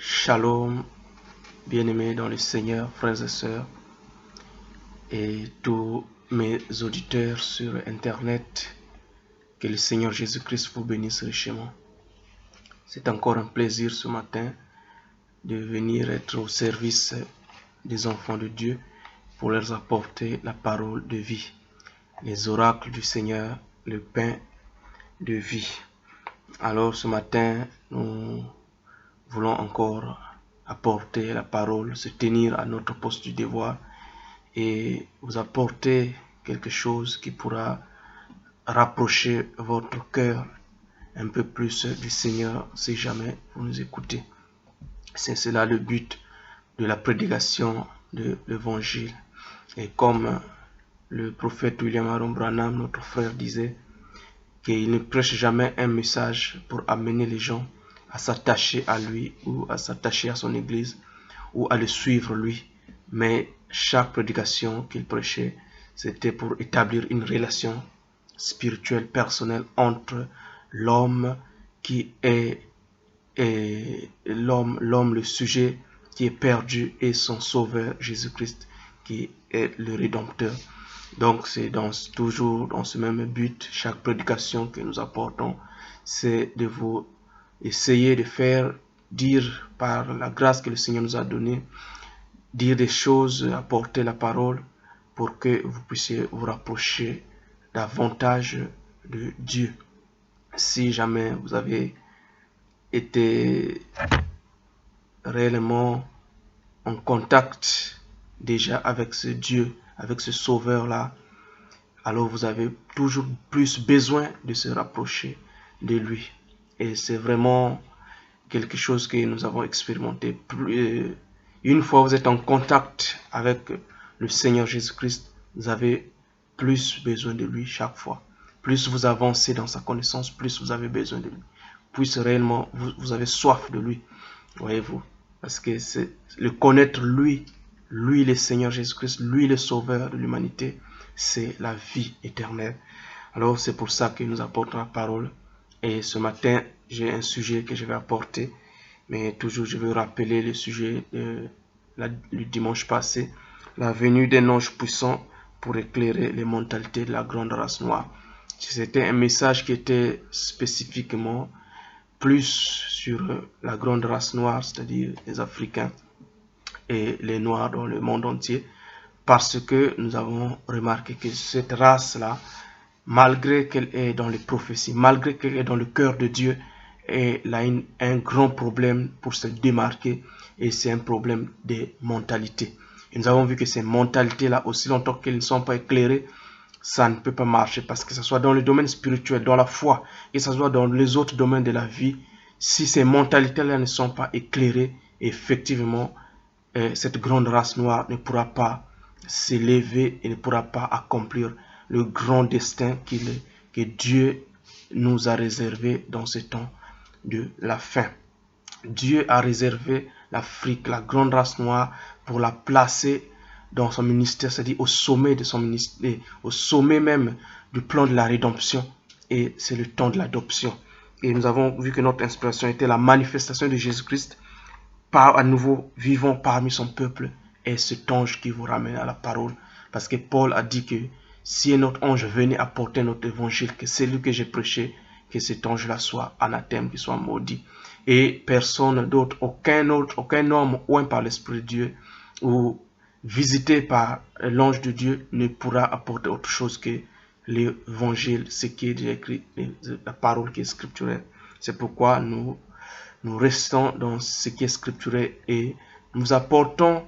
Shalom, bien-aimés dans le Seigneur, frères et sœurs, et tous mes auditeurs sur Internet, que le Seigneur Jésus-Christ vous bénisse richement. C'est encore un plaisir ce matin de venir être au service des enfants de Dieu pour leur apporter la parole de vie, les oracles du Seigneur, le pain de vie. Alors ce matin, nous voulons encore apporter la parole, se tenir à notre poste du devoir et vous apporter quelque chose qui pourra rapprocher votre cœur un peu plus du Seigneur si jamais vous nous écoutez. C'est cela le but de la prédication de l'évangile. Et comme le prophète William Aaron Branham, notre frère, disait qu'il ne prêche jamais un message pour amener les gens à s'attacher à lui ou à s'attacher à son église ou à le suivre lui, mais chaque prédication qu'il prêchait, c'était pour établir une relation spirituelle, personnelle entre l'homme qui est l'homme, le sujet qui est perdu et son sauveur Jésus-Christ qui est le Rédempteur. Donc c'est toujours dans ce même but, chaque prédication que nous apportons, c'est de vous essayer de faire dire par la grâce que le Seigneur nous a donnée, dire des choses, apporter la parole pour que vous puissiez vous rapprocher davantage de Dieu. Si jamais vous avez été réellement en contact déjà avec ce Dieu, avec ce Sauveur-là, alors vous avez toujours plus besoin de se rapprocher de lui. Et c'est vraiment quelque chose que nous avons expérimenté. Une fois vous êtes en contact avec le Seigneur Jésus-Christ, vous avez plus besoin de lui chaque fois. Plus vous avancez dans sa connaissance, plus vous avez besoin de lui. Plus réellement vous avez soif de lui, voyez-vous. Parce que c'est le connaître lui le Seigneur Jésus-Christ, lui le Sauveur de l'humanité, c'est la vie éternelle. Alors c'est pour ça que nous apportons la parole. Et ce matin, j'ai un sujet que je vais apporter. Mais toujours, je veux rappeler le sujet du dimanche passé. La venue d'un ange puissant pour éclairer les mentalités de la grande race noire. C'était un message qui était spécifiquement plus sur la grande race noire, c'est-à-dire les Africains et les Noirs dans le monde entier. Parce que nous avons remarqué que cette race-là, malgré qu'elle est dans les prophéties, malgré qu'elle est dans le cœur de Dieu, elle a un grand problème pour se démarquer, et c'est un problème de mentalité. Et nous avons vu que ces mentalités-là, aussi longtemps qu'elles ne sont pas éclairées, ça ne peut pas marcher, parce que ce soit dans le domaine spirituel, dans la foi, et ça soit dans les autres domaines de la vie, si ces mentalités-là ne sont pas éclairées, effectivement, cette grande race noire ne pourra pas s'élever et ne pourra pas accomplir le grand destin que Dieu nous a réservé dans ce temps de la fin. Dieu a réservé l'Afrique, la grande race noire, pour la placer dans son ministère, c'est-à-dire au sommet de son ministère, au sommet même du plan de la rédemption, et c'est le temps de l'adoption. Et nous avons vu que notre inspiration était la manifestation de Jésus-Christ à nouveau vivant parmi son peuple, et cet ange qui vous ramène à la parole. Parce que Paul a dit que si un autre ange venait apporter notre évangile, que c'est lui que j'ai prêché, que cet ange-là soit anathème, qu'il soit maudit. Et personne d'autre, aucun homme oint par l'Esprit de Dieu ou visité par l'ange de Dieu ne pourra apporter autre chose que l'évangile, ce qui est déjà écrit, la parole qui est scripturelle. C'est pourquoi nous restons dans ce qui est scripturé et nous apportons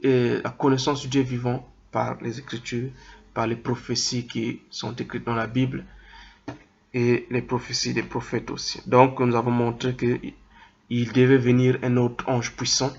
la connaissance du Dieu vivant par les Écritures, par les prophéties qui sont écrites dans la Bible et les prophéties des prophètes aussi. Donc nous avons montré qu'il devait venir un autre ange puissant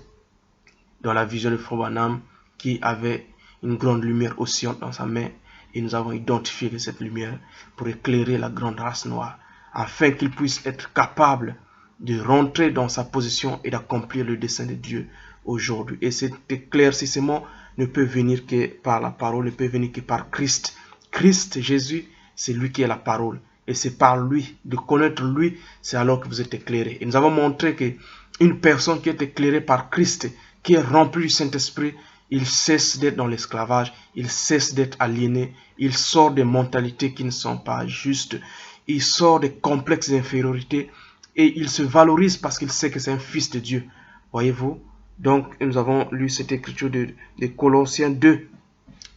dans la vision de Frère Branham qui avait une grande lumière oscillante dans sa main, et nous avons identifié cette lumière pour éclairer la grande race noire afin qu'il puisse être capable de rentrer dans sa position et d'accomplir le dessein de Dieu aujourd'hui. Et cet éclaircissement ne peut venir que par la parole, ne peut venir que par Christ. Christ, Jésus, c'est lui qui est la parole. Et c'est par lui, de connaître lui, c'est alors que vous êtes éclairés. Et nous avons montré que une personne qui est éclairée par Christ, qui est remplie du Saint-Esprit, il cesse d'être dans l'esclavage, il cesse d'être aliéné, il sort des mentalités qui ne sont pas justes, il sort des complexes d'infériorité et il se valorise parce qu'il sait que c'est un fils de Dieu. Voyez-vous? Donc, nous avons lu cette écriture de Colossiens 2.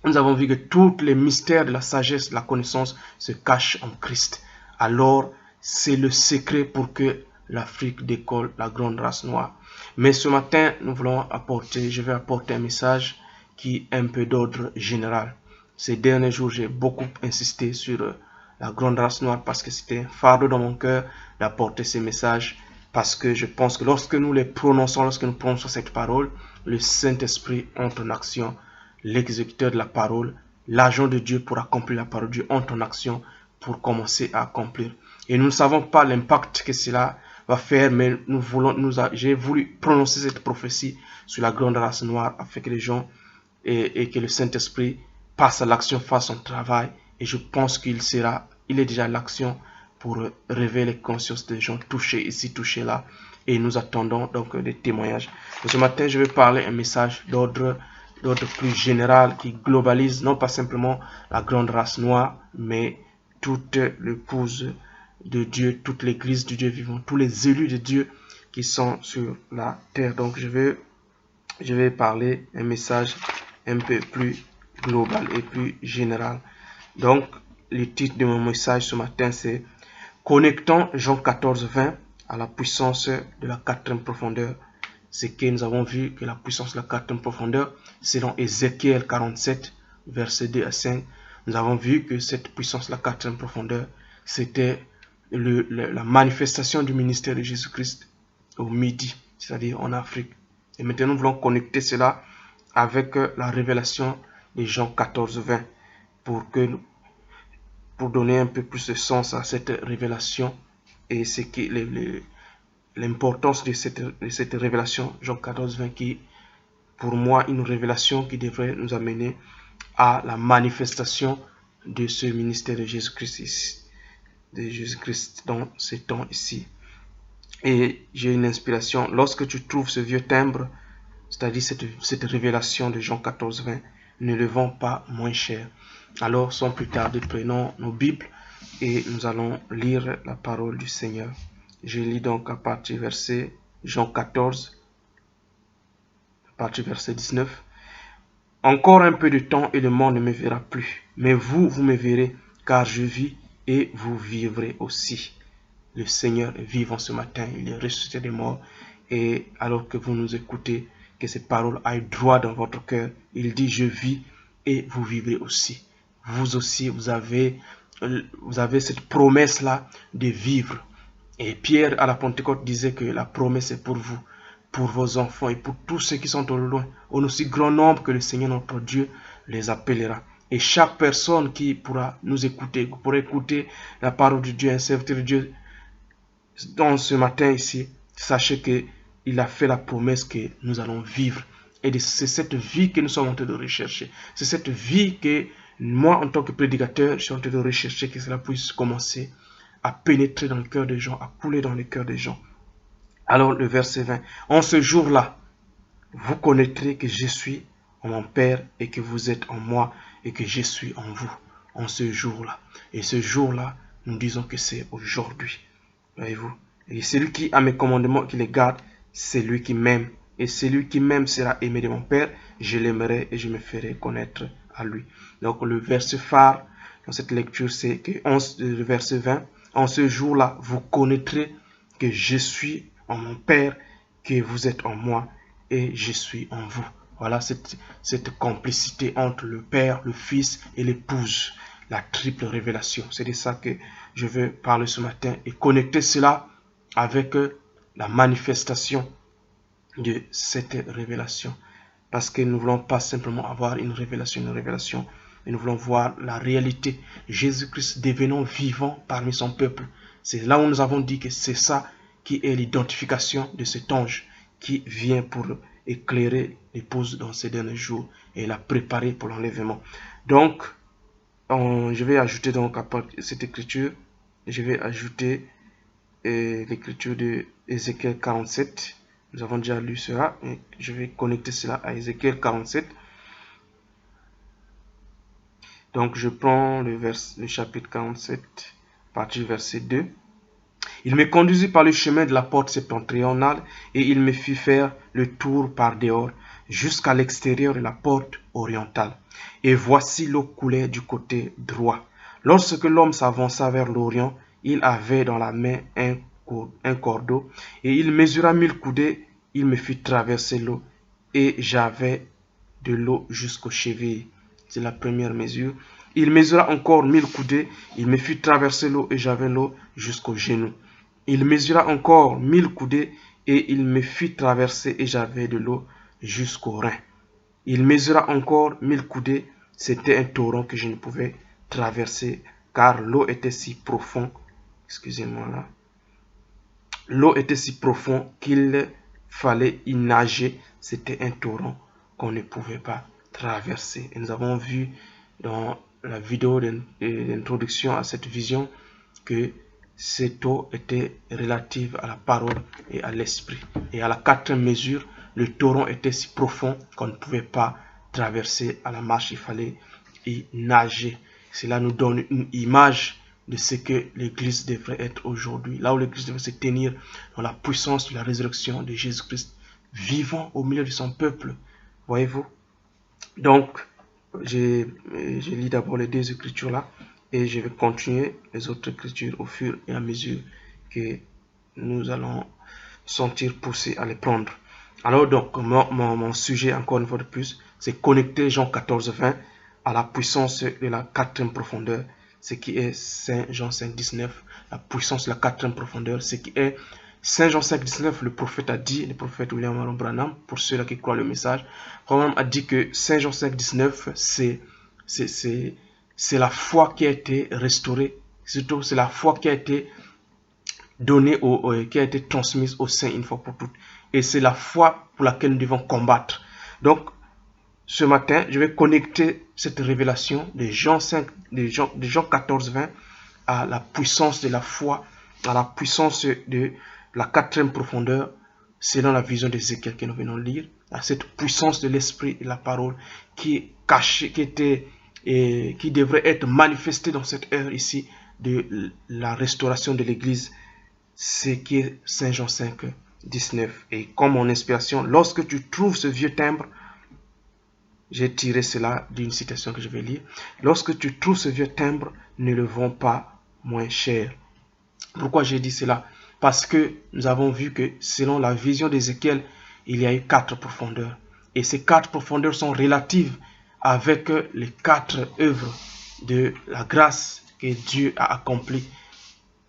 Nous avons vu que tous les mystères de la sagesse, de la connaissance se cachent en Christ. Alors, c'est le secret pour que l'Afrique décolle, la grande race noire. Mais ce matin, je vais apporter un message qui est un peu d'ordre général. Ces derniers jours, j'ai beaucoup insisté sur la grande race noire parce que c'était un fardeau dans mon cœur d'apporter ces messages. Parce que je pense que lorsque nous les prononçons, lorsque nous prononçons cette parole, le Saint-Esprit entre en action. L'exécuteur de la parole, l'agent de Dieu pour accomplir la parole de Dieu entre en action pour commencer à accomplir. Et nous ne savons pas l'impact que cela va faire, mais j'ai voulu prononcer cette prophétie sur la grande race noire afin que les gens et que le Saint-Esprit passe à l'action, fasse son travail. Et je pense qu'il est déjà à l'action pour révéler les consciences des gens touchés ici, touchés là. Et nous attendons donc des témoignages. Et ce matin, je vais parler un message d'ordre plus général qui globalise non pas simplement la grande race noire, mais toute l'épouse de Dieu, toute l'église du Dieu vivant, tous les élus de Dieu qui sont sur la terre. Donc je vais parler un message un peu plus global et plus général. Donc le titre de mon message ce matin c'est Connectant Jean 14, 20 à la puissance de la quatrième profondeur. C'est que nous avons vu que la puissance de la quatrième profondeur, selon Ézéchiel 47, verset 2 à 5, nous avons vu que cette puissance de la quatrième profondeur, c'était la manifestation du ministère de Jésus-Christ au Midi, c'est-à-dire en Afrique. Et maintenant, nous voulons connecter cela avec la révélation de Jean 14, 20 pour donner un peu plus de sens à cette révélation et ce qui l'importance de cette révélation, Jean 14, 20, qui pour moi une révélation qui devrait nous amener à la manifestation de ce ministère de Jésus-Christ dans ces temps ici. Et j'ai une inspiration, lorsque tu trouves ce vieux timbre, c'est-à-dire cette révélation de Jean 14, 20, ne le vends pas moins cher. Alors, sans plus tarder, prenons nos Bibles et nous allons lire la parole du Seigneur. Je lis donc à partir du verset Jean 14, à partir du verset 19. Encore un peu de temps et le monde ne me verra plus. Mais vous me verrez, car je vis et vous vivrez aussi. Le Seigneur est vivant ce matin, il est ressuscité des morts. Et alors que vous nous écoutez, que ces paroles aillent droit dans votre cœur. Il dit, je vis et vous vivrez aussi. Vous aussi, vous avez cette promesse-là de vivre. Et Pierre à la Pentecôte disait que la promesse est pour vous, pour vos enfants et pour tous ceux qui sont au loin, en aussi grand nombre que le Seigneur notre Dieu les appellera. Et chaque personne qui pourra nous écouter, pour écouter la parole de Dieu, un serviteur de Dieu, dans ce matin ici, sachez qu'il a fait la promesse que nous allons vivre. Et c'est cette vie que nous sommes en train de rechercher. C'est cette vie que moi, en tant que prédicateur, je suis en train de rechercher, que cela puisse commencer à pénétrer dans le cœur des gens, à couler dans le cœur des gens. Alors le verset 20. En ce jour-là, vous connaîtrez que je suis en mon Père et que vous êtes en moi et que je suis en vous. En ce jour-là. Et ce jour-là, nous disons que c'est aujourd'hui. Voyez-vous? Et celui qui a mes commandements, qui les garde, c'est lui qui m'aime. Et celui qui m'aime sera aimé de mon Père. Je l'aimerai et je me ferai connaître à lui. Donc le verset phare dans cette lecture, c'est que le verset 20. En ce jour-là, vous connaîtrez que je suis en mon Père, que vous êtes en moi et je suis en vous. Voilà cette complicité entre le Père, le Fils et l'épouse. La triple révélation. C'est de ça que je veux parler ce matin et connecter cela avec la manifestation de cette révélation. Parce que nous ne voulons pas simplement avoir une révélation, mais nous voulons voir la réalité. Jésus-Christ devenant vivant parmi son peuple. C'est là où nous avons dit que c'est ça qui est l'identification de cet ange qui vient pour éclairer l'épouse dans ces derniers jours et la préparer pour l'enlèvement. Donc, je vais ajouter donc à cette écriture, je vais ajouter l'écriture de Ézéchiel 47, Nous avons déjà lu cela. Et je vais connecter cela à Ézéchiel 47. Donc, je prends le chapitre 47, à partir du verset 2. Il me conduisit par le chemin de la porte septentrionale et il me fit faire le tour par dehors jusqu'à l'extérieur de la porte orientale. Et voici l'eau coulait du côté droit. Lorsque l'homme s'avança vers l'orient, il avait dans la main un cordeau et il mesura 1000 coudées. Il me fit traverser l'eau et j'avais de l'eau jusqu'aux chevilles. C'est la première mesure. Il mesura encore 1000 coudées. Il me fit traverser l'eau et j'avais l'eau jusqu'aux genoux. Il mesura encore 1000 coudées et il me fit traverser et j'avais de l'eau jusqu'aux reins. Il mesura encore 1000 coudées. C'était un torrent que je ne pouvais traverser car l'eau était si profonde. Excusez-moi là. L'eau était si profonde qu'il fallait y nager. C'était un torrent qu'on ne pouvait pas traverser. Et nous avons vu dans la vidéo d'introduction à cette vision que cette eau était relative à la parole et à l'esprit. Et à la quatrième mesure, le torrent était si profond qu'on ne pouvait pas traverser à la marche, il fallait y nager. Cela nous donne une image de ce que l'Église devrait être aujourd'hui. Là où l'Église devrait se tenir dans la puissance de la résurrection de Jésus-Christ, vivant au milieu de son peuple. Voyez-vous? Donc, je lis d'abord les deux écritures là et je vais continuer les autres écritures au fur et à mesure que nous allons sentir pousser à les prendre. Alors donc, mon sujet, encore une fois de plus, c'est connecter Jean 14, 20 à la puissance de la quatrième profondeur, ce qui est Saint Jean 5, 19, la puissance de la quatrième profondeur, ce qui est Saint Jean 5, 19, le prophète a dit, le prophète William Marion Branham, pour ceux-là qui croient le message, Branham a dit que Saint Jean 5, 19, c'est la foi qui a été restaurée, surtout c'est la foi qui a été donnée, qui a été transmise aux saints une fois pour toutes. Et c'est la foi pour laquelle nous devons combattre. Donc, ce matin, je vais connecter cette révélation de Jean 5, de Jean 14, 20 à la puissance de la foi, à la puissance de la quatrième profondeur, selon la vision d'Ézéchiel que nous venons de lire, à cette puissance de l'esprit et de la parole qui est cachée, qui devrait être manifestée dans cette heure ici de la restauration de l'Église, ce qui est Saint Jean 5, 19. Et comme mon inspiration, lorsque tu trouves ce vieux timbre, j'ai tiré cela d'une citation que je vais lire. Lorsque tu trouves ce vieux timbre, ne le vends pas moins cher. Pourquoi j'ai dit cela? Parce que nous avons vu que selon la vision d'Ézéchiel, il y a eu 4 profondeurs. Et ces 4 profondeurs sont relatives avec les 4 œuvres de la grâce que Dieu a accomplies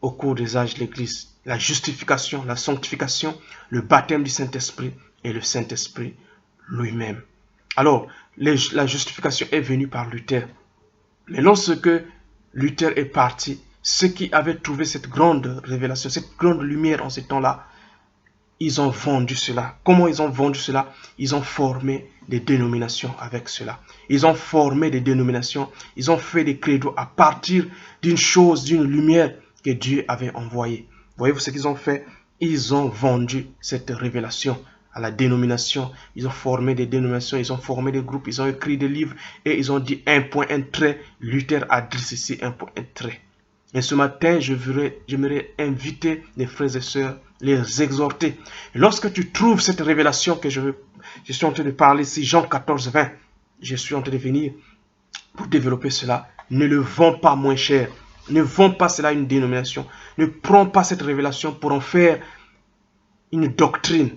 au cours des âges de l'Église. La justification, la sanctification, le baptême du Saint-Esprit et le Saint-Esprit lui-même. Alors, la justification est venue par Luther. Mais lorsque Luther est parti, ceux qui avaient trouvé cette grande révélation, cette grande lumière en ces temps-là, ils ont vendu cela. Comment ils ont vendu cela? Ils ont formé des dénominations avec cela. Ils ont formé des dénominations. Ils ont fait des credos à partir d'une chose, d'une lumière que Dieu avait envoyée. Voyez-vous ce qu'ils ont fait? Ils ont vendu cette révélation à la dénomination. Ils ont formé des dénominations, ils ont formé des groupes, ils ont écrit des livres et ils ont dit un point, un trait. Luther a dit ceci, un point, un trait. Et ce matin, j'aimerais inviter les frères et sœurs, les exhorter. Et lorsque tu trouves cette révélation que je suis en train de parler ici, Jean 14, 20, je suis en train de venir pour développer cela. Ne le vends pas moins cher. Ne vends pas cela à une dénomination. Ne prends pas cette révélation pour en faire une doctrine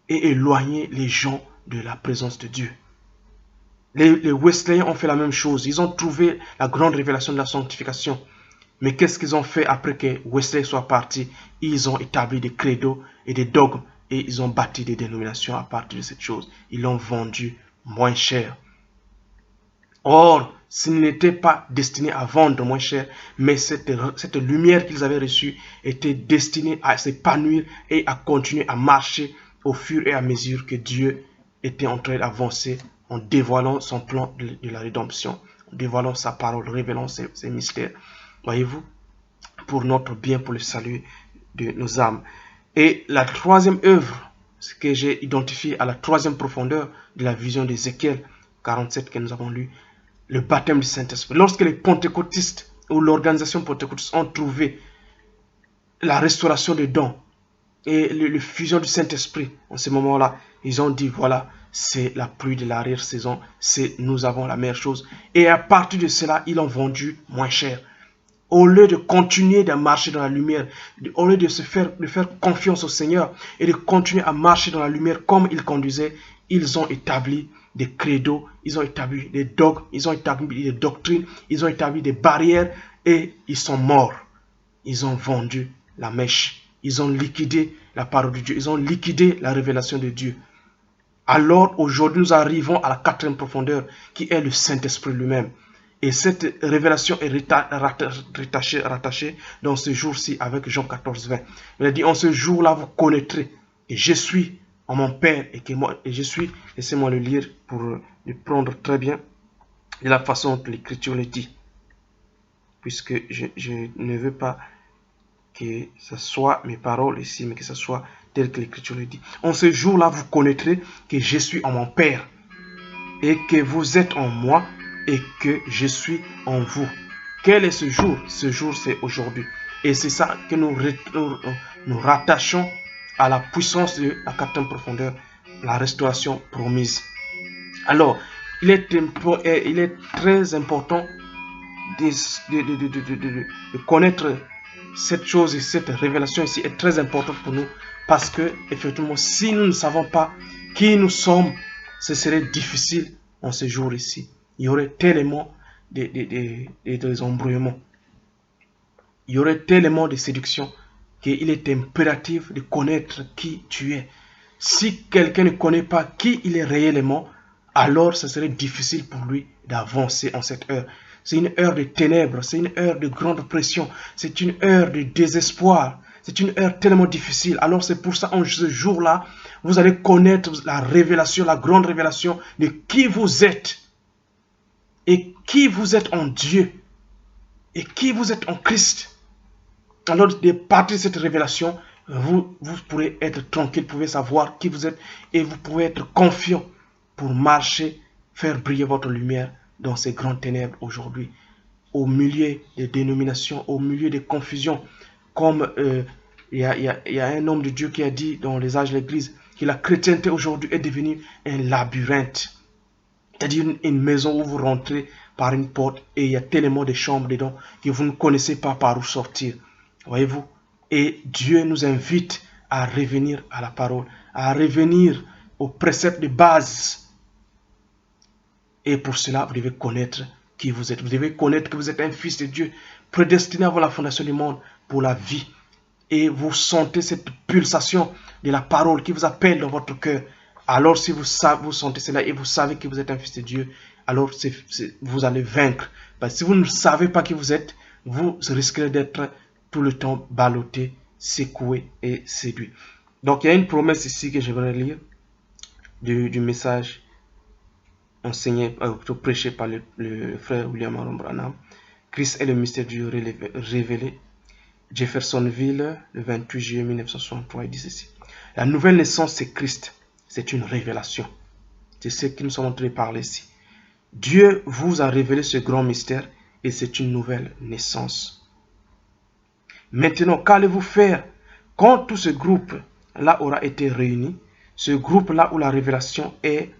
et éloigner les gens de la présence de Dieu. Les Wesleyens ont fait la même chose. Ils ont trouvé la grande révélation de la sanctification. Mais qu'est-ce qu'ils ont fait après que Wesley soit parti? Ils ont établi des credos et des dogmes et ils ont bâti des dénominations à partir de cette chose. Ils l'ont vendu moins cher. Or, ce n'était pas destiné à vendre moins cher, mais cette lumière qu'ils avaient reçue était destinée à s'épanouir et à continuer à marcher au fur et à mesure que Dieu était en train d'avancer en dévoilant son plan de la rédemption, en dévoilant sa parole, révélant ses mystères. Voyez-vous, pour notre bien, pour le salut de nos âmes. Et la troisième œuvre, ce que j'ai identifié à la troisième profondeur de la vision d'Ézéchiel 47 que nous avons lu, le baptême du Saint-Esprit. Lorsque les pentecôtistes ou l'organisation pentecôtiste ont trouvé la restauration des dons et la fusion du Saint-Esprit, en ce moment-là, ils ont dit, voilà, c'est la pluie de l'arrière-saison, nous avons la meilleure chose. Et à partir de cela, ils l'ont vendu moins cher. Au lieu de continuer de marcher dans la lumière, au lieu de faire confiance au Seigneur et de continuer à marcher dans la lumière comme il conduisait, ils ont établi des credos, ils ont établi des dogmes, ils ont établi des doctrines, ils ont établi des barrières et ils sont morts. Ils ont vendu la mèche. Ils ont liquidé la parole de Dieu. Ils ont liquidé la révélation de Dieu. Alors aujourd'hui, nous arrivons à la quatrième profondeur qui est le Saint-Esprit lui-même. Et cette révélation est rattachée dans ce jour-ci avec Jean 14, 20. Il a dit, en ce jour-là, vous connaîtrez que je suis en mon Père et que moi, et je suis, laissez-moi le lire pour le prendre très bien, de la façon que l'Écriture le dit. Puisque je ne veux pas que ce soit mes paroles ici, mais que ce soit tel que l'Écriture le dit. En ce jour-là, vous connaîtrez que je suis en mon Père et que vous êtes en moi et que je suis en vous. Quel est ce jour? Ce jour, c'est aujourd'hui. Et c'est ça que nous rattachons à la puissance de la quatrième profondeur, la restauration promise. Alors, il est très important de connaître cette chose et cette révélation ici est très importante pour nous parce que, effectivement, si nous ne savons pas qui nous sommes, ce serait difficile en ce jour ici. Il y aurait tellement des embrouillements. Il y aurait tellement de séduction qu'il est impératif de connaître qui tu es. Si quelqu'un ne connaît pas qui il est réellement, alors ce serait difficile pour lui d'avancer en cette heure. C'est une heure de ténèbres, c'est une heure de grande pression, c'est une heure de désespoir, c'est une heure tellement difficile. Alors c'est pour ça, en ce jour-là, vous allez connaître la révélation, la grande révélation de qui vous êtes et qui vous êtes en Dieu et qui vous êtes en Christ. Alors, de partir de cette révélation, vous pourrez être tranquille, vous pouvez savoir qui vous êtes et vous pouvez être confiant pour marcher, faire briller votre lumière dans ces grandes ténèbres aujourd'hui, au milieu des dénominations, au milieu des confusions, comme il y a un homme de Dieu qui a dit dans les âges de l'Église que la chrétienté aujourd'hui est devenue un labyrinthe, c'est-à-dire une maison où vous rentrez par une porte et il y a tellement de chambres dedans que vous ne connaissez pas par où sortir, voyez-vous. Et Dieu nous invite à revenir à la parole, à revenir aux préceptes de base. Et pour cela, vous devez connaître qui vous êtes. Vous devez connaître que vous êtes un fils de Dieu, prédestiné avant la fondation du monde pour la vie. Et vous sentez cette pulsation de la parole qui vous appelle dans votre cœur. Alors si vous sentez cela et vous savez que vous êtes un fils de Dieu, alors vous allez vaincre. Parce que si vous ne savez pas qui vous êtes, vous risquerez d'être tout le temps ballotté, secoué et séduit. Donc il y a une promesse ici que je vais lire du message enseigné, prêché par le frère William Aaron Branham. Christ est le mystère de Dieu révélé. Jeffersonville, le 28 juillet 1963, il dit ceci. La nouvelle naissance, c'est Christ. C'est une révélation. C'est ce que nous sommes en train de parler ici. Dieu vous a révélé ce grand mystère et c'est une nouvelle naissance. Maintenant, qu'allez-vous faire quand tout ce groupe-là aura été réuni? Ce groupe-là où la révélation est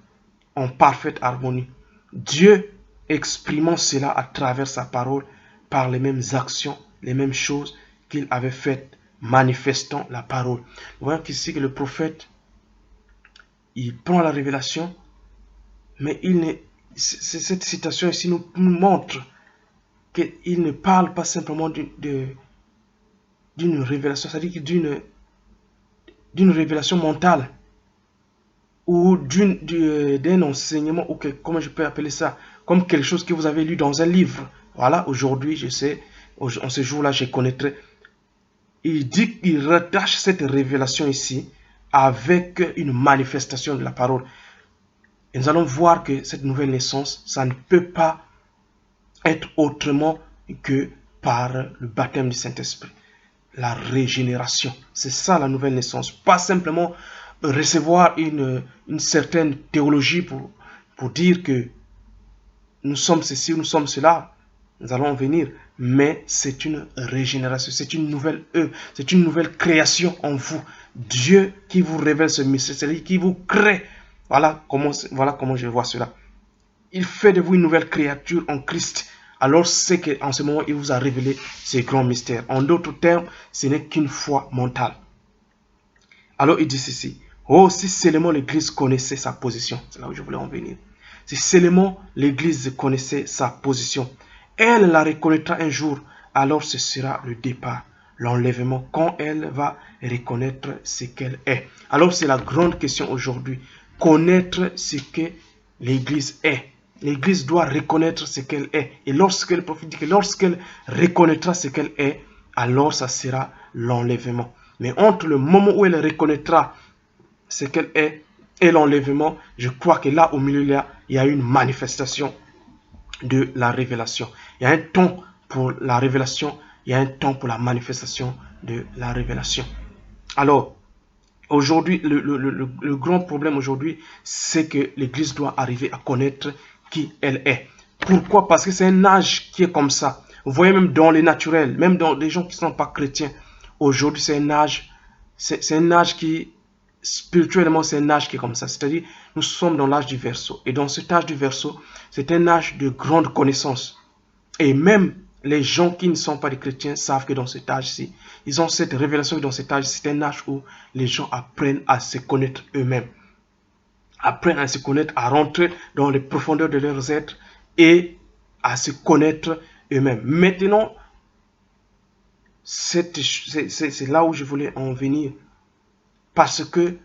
en parfaite harmonie. Dieu exprimant cela à travers sa parole par les mêmes actions, les mêmes choses qu'il avait faites, manifestant la parole. Nous voyons qu'ici que le prophète, il prend la révélation, mais cette citation ici nous montre qu'il ne parle pas simplement d'une révélation, c'est-à-dire d'une révélation mentale, ou d'un enseignement, ou comment je peux appeler ça, comme quelque chose que vous avez lu dans un livre. Voilà, aujourd'hui, je sais, en ce jour-là, je connaîtrai. Il dit qu'il rattache cette révélation ici avec une manifestation de la parole. Et nous allons voir que cette nouvelle naissance, ça ne peut pas être autrement que par le baptême du Saint-Esprit. La régénération, c'est ça la nouvelle naissance. Pas simplement recevoir une certaine théologie pour dire que nous sommes ceci, nous sommes cela, nous allons venir. Mais c'est une régénération, c'est une nouvelle œuvre, c'est une nouvelle création en vous. Dieu qui vous révèle ce mystère, c'est lui qui vous crée. Voilà comment je vois cela. Il fait de vous une nouvelle créature en Christ. Alors c'est qu'en ce moment, il vous a révélé ces grands mystères. En d'autres termes, ce n'est qu'une foi mentale. Alors il dit ceci. Oh, si seulement l'Église connaissait sa position. C'est là où je voulais en venir. Si seulement l'Église connaissait sa position, elle la reconnaîtra un jour. Alors ce sera le départ, l'enlèvement, quand elle va reconnaître ce qu'elle est. Alors c'est la grande question aujourd'hui. Connaître ce que l'Église est. L'Église doit reconnaître ce qu'elle est. Et lorsqu'elle prophétise, lorsqu'elle reconnaîtra ce qu'elle est, alors ça sera l'enlèvement. Mais entre le moment où elle reconnaîtra ce qu'elle est et l'enlèvement, je crois que là, au milieu, là, il y a une manifestation de la révélation. Il y a un temps pour la révélation, il y a un temps pour la manifestation de la révélation. Alors, aujourd'hui, le grand problème aujourd'hui, c'est que l'Église doit arriver à connaître qui elle est. Pourquoi? Parce que c'est un âge qui est comme ça. Vous voyez, même dans les naturels, même dans les gens qui ne sont pas chrétiens, aujourd'hui, c'est un âge qui, spirituellement, c'est un âge qui est comme ça. C'est-à-dire, nous sommes dans l'âge du Verseau. Et dans cet âge du Verseau, c'est un âge de grande connaissance. Et même les gens qui ne sont pas des chrétiens savent que dans cet âge-ci, ils ont cette révélation que dans cet âge, c'est un âge où les gens apprennent à se connaître eux-mêmes. Apprennent à se connaître, à rentrer dans les profondeurs de leurs êtres et à se connaître eux-mêmes. Maintenant, c'est là où je voulais en venir. Parce que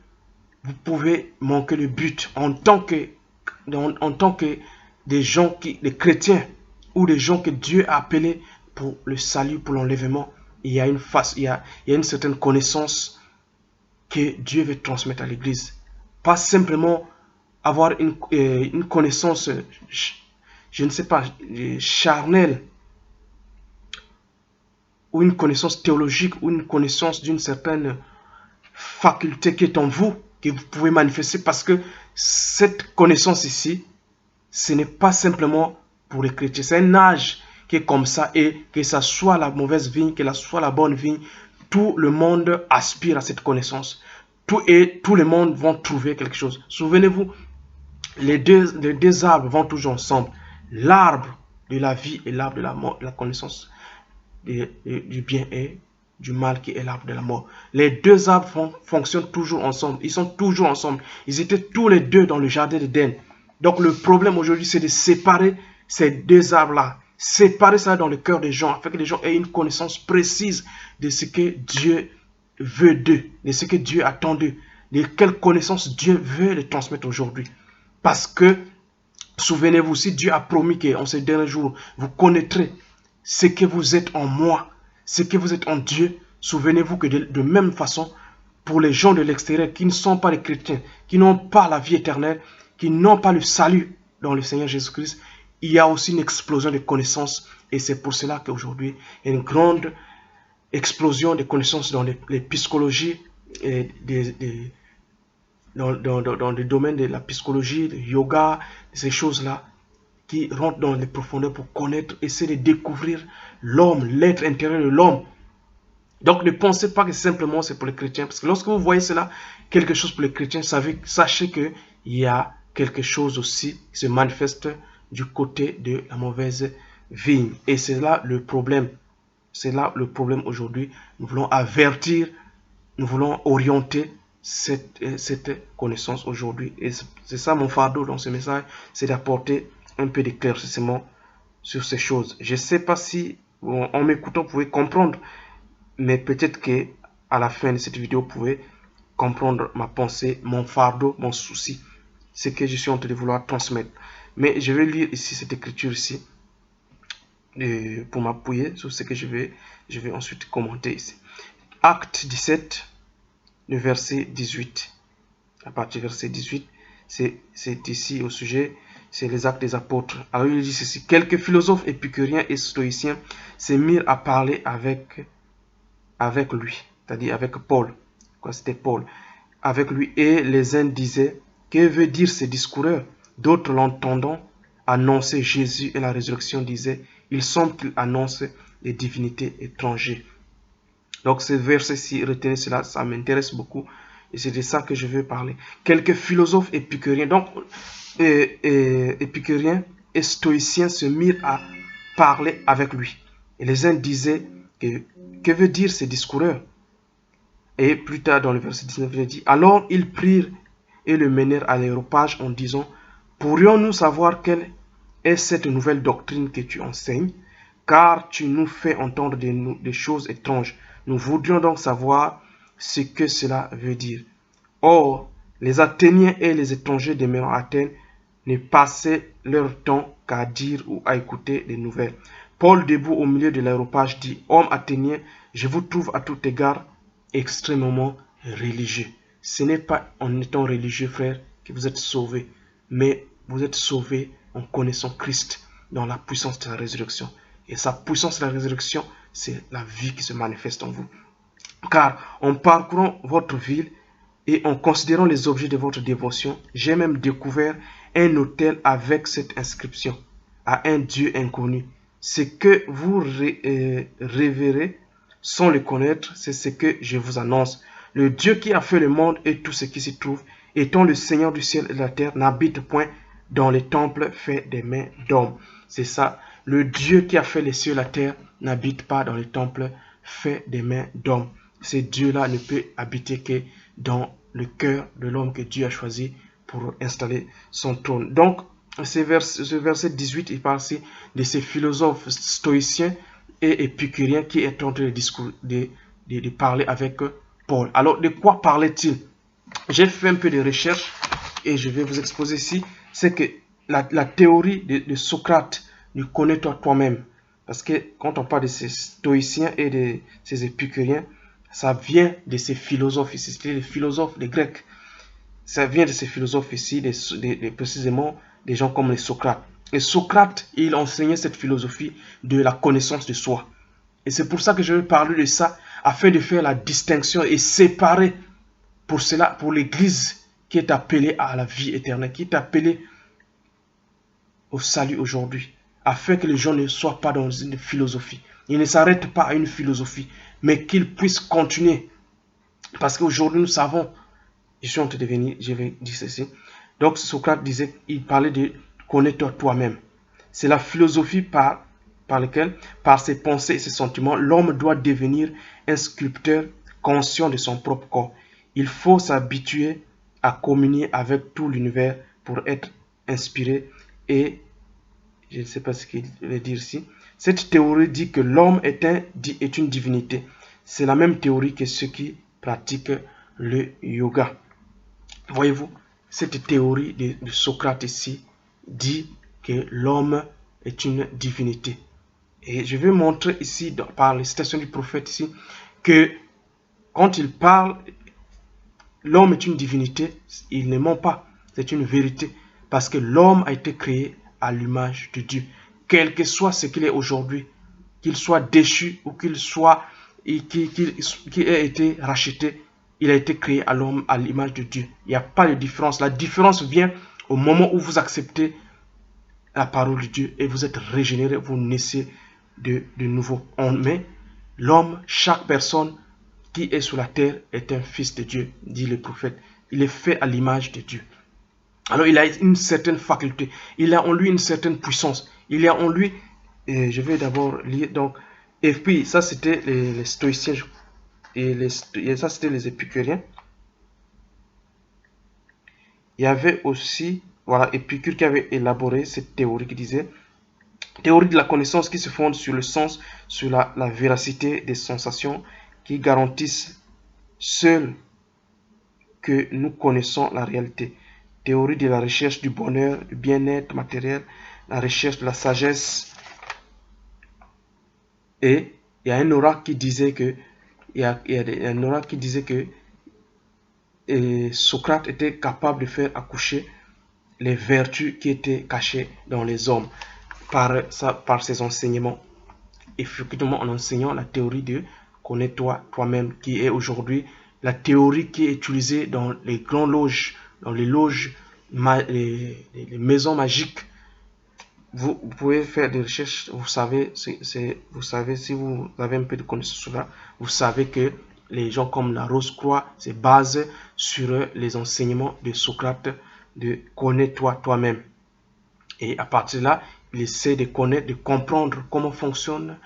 vous pouvez manquer le but en tant que des gens des chrétiens ou des gens que Dieu a appelés pour le salut, pour l'enlèvement. Il y a une certaine connaissance que Dieu veut transmettre à l'Église. Pas simplement avoir une connaissance, je ne sais pas, charnelle, ou une connaissance théologique, ou une connaissance d'une certaine faculté qui est en vous, que vous pouvez manifester, parce que cette connaissance ici, ce n'est pas simplement pour les chrétiens. C'est un âge qui est comme ça, et que ça soit la mauvaise vigne, que ça soit la bonne vigne, tout le monde aspire à cette connaissance. Tout le monde vont trouver quelque chose. Souvenez-vous, les deux arbres vont toujours ensemble. L'arbre de la vie et l'arbre de la mort, la connaissance du bien et du mal qui est l'arbre de la mort. Les deux arbres fonctionnent toujours ensemble. Ils sont toujours ensemble. Ils étaient tous les deux dans le jardin d'Éden. Donc le problème aujourd'hui, c'est de séparer ces deux arbres-là. Séparer ça dans le cœur des gens, afin que les gens aient une connaissance précise de ce que Dieu veut d'eux, de ce que Dieu attend d'eux, de quelle connaissance Dieu veut les transmettre aujourd'hui. Parce que, souvenez-vous, si Dieu a promis qu'en ces derniers jours, vous connaîtrez ce que vous êtes en moi, ce que vous êtes en Dieu, souvenez-vous que de même façon, pour les gens de l'extérieur qui ne sont pas les chrétiens, qui n'ont pas la vie éternelle, qui n'ont pas le salut dans le Seigneur Jésus-Christ, il y a aussi une explosion de connaissances. Et c'est pour cela qu'aujourd'hui, il y a une grande explosion de connaissances dans les psychologies, et dans le domaine de la psychologie, le yoga, ces choses-là, qui rentrent dans les profondeurs pour connaître, essayer de découvrir l'homme, l'être intérieur de l'homme. Donc ne pensez pas que simplement c'est pour les chrétiens, parce que lorsque vous voyez cela, quelque chose pour les chrétiens, sachez qu'il y a quelque chose aussi qui se manifeste du côté de la mauvaise vigne. Et c'est là le problème. C'est là le problème aujourd'hui. Nous voulons avertir, nous voulons orienter cette connaissance aujourd'hui. Et c'est ça mon fardeau dans ce message, c'est d'apporter un peu d'éclaircissement sur ces choses. Je ne sais pas si en m'écoutant vous pouvez comprendre, mais peut-être que à la fin de cette vidéo vous pouvez comprendre ma pensée, mon fardeau, mon souci, ce que je suis en train de vouloir transmettre. Mais je vais lire ici cette écriture ici pour m'appuyer sur ce que je vais ensuite commenter ici. Acte 17, le verset 18. À partir du verset 18, c'est ici au sujet, c'est les actes des apôtres. Alors il dit ceci: quelques philosophes épicuriens et stoïciens se mirent à parler avec lui, c'est-à-dire avec Paul. C'était Paul. avec lui, et les uns disaient, que veut dire ce discoureur? D'autres, l'entendant annoncer Jésus et la résurrection, disaient, il semble qu'il annonce les divinités étrangères. Donc ce verset-ci, retenez cela, ça m'intéresse beaucoup, et c'est de ça que je veux parler. Quelques philosophes épicuriens, donc épicuriens et stoïciens se mirent à parler avec lui. Et les uns disaient, que veut dire ce discoureur? Et plus tard dans le verset 19, il dit, alors ils prirent et le menèrent à l'aéropage en disant, pourrions-nous savoir quelle est cette nouvelle doctrine que tu enseignes? Car tu nous fais entendre des choses étranges. Nous voudrions donc savoir ce que cela veut dire. Or, les Athéniens et les étrangers demeurant à Athènes ne passaient leur temps qu'à dire ou à écouter des nouvelles. Paul, debout au milieu de l'aéropage, dit, homme athénien, je vous trouve à tout égard extrêmement religieux. Ce n'est pas en étant religieux, frère, que vous êtes sauvés, mais vous êtes sauvés en connaissant Christ dans la puissance de la résurrection. Et sa puissance de la résurrection, c'est la vie qui se manifeste en vous. Car en parcourant votre ville et en considérant les objets de votre dévotion, j'ai même découvert un autel avec cette inscription, à un Dieu inconnu. Ce que vous révérez sans le connaître, c'est ce que je vous annonce. Le Dieu qui a fait le monde et tout ce qui s'y trouve, étant le Seigneur du ciel et de la terre, n'habite point dans les temples faits des mains d'hommes. C'est ça. Le Dieu qui a fait les cieux et la terre n'habite pas dans les temples faits des mains d'hommes. Ce Dieu-là ne peut habiter que dans le cœur de l'homme que Dieu a choisi pour installer son trône. Donc, ce verset 18, il parle aussi de ces philosophes stoïciens et épicuriens qui est en train de parler avec Paul. Alors, de quoi parlait-il? J'ai fait un peu de recherche et je vais vous exposer ici. C'est que la théorie de Socrate, du connais-toi toi-même. Parce que quand on parle de ces stoïciens et de ces épicuriens, ça vient de ces philosophes ici. C'est les philosophes, les Grecs. Ça vient de ces philosophes ici, précisément des gens comme les Socrates. Et Socrate, il enseignait cette philosophie de la connaissance de soi. Et c'est pour ça que je vais parler de ça, afin de faire la distinction et séparer pour cela, pour l'Église qui est appelée à la vie éternelle, qui est appelée au salut aujourd'hui, afin que les gens ne soient pas dans une philosophie. Ils ne s'arrêtent pas à une philosophie, mais qu'ils puissent continuer. Parce qu'aujourd'hui, nous savons, je vais dire ceci. Donc, Socrate disait, il parlait de connais-toi toi-même. C'est la philosophie par laquelle, par ses pensées et ses sentiments, l'homme doit devenir un sculpteur conscient de son propre corps. Il faut s'habituer à communier avec tout l'univers pour être inspiré. Et je ne sais pas ce qu'il veut dire ici. Cette théorie dit que l'homme est une divinité. C'est la même théorie que ceux qui pratiquent le yoga. Voyez-vous, cette théorie de Socrate ici dit que l'homme est une divinité. Et je vais montrer ici, par les citations du prophète ici, que quand il parle, l'homme est une divinité, il ne ment pas, c'est une vérité. Parce que l'homme a été créé à l'image de Dieu. Quel que soit ce qu'il est aujourd'hui, qu'il soit déchu ou qu'il ait été racheté, il a été créé à l'homme à l'image de Dieu. Il n'y a pas de différence. La différence vient au moment où vous acceptez la parole de Dieu et vous êtes régénéré, vous naissez de nouveau. Mais l'homme, chaque personne qui est sur la terre est un fils de Dieu, dit le prophète. Il est fait à l'image de Dieu. Alors il a une certaine faculté, il a en lui une certaine puissance, il a en lui, et je vais d'abord lire, donc, et puis ça c'était les stoïciens, et ça c'était les épicuriens. Il y avait aussi, voilà, Épicure qui avait élaboré cette théorie qui disait, théorie de la connaissance qui se fonde sur le sens, sur la véracité des sensations qui garantissent seules que nous connaissons la réalité. Théorie de la recherche du bonheur, du bien-être matériel, la recherche de la sagesse. Et il y a un oracle qui disait que, Socrate était capable de faire accoucher les vertus qui étaient cachées dans les hommes par ses enseignements. Effectivement, en enseignant la théorie de connais-toi toi-même, qui est aujourd'hui la théorie qui est utilisée dans les grandes loges, dans les loges, les maisons magiques. Vous pouvez faire des recherches, vous savez, vous savez, si vous avez un peu de connaissance sur ça, vous savez que les gens comme la Rose-Croix se basent sur les enseignements de Socrate de connais-toi toi-même. Et à partir de là, il essaie de connaître, de comprendre comment fonctionne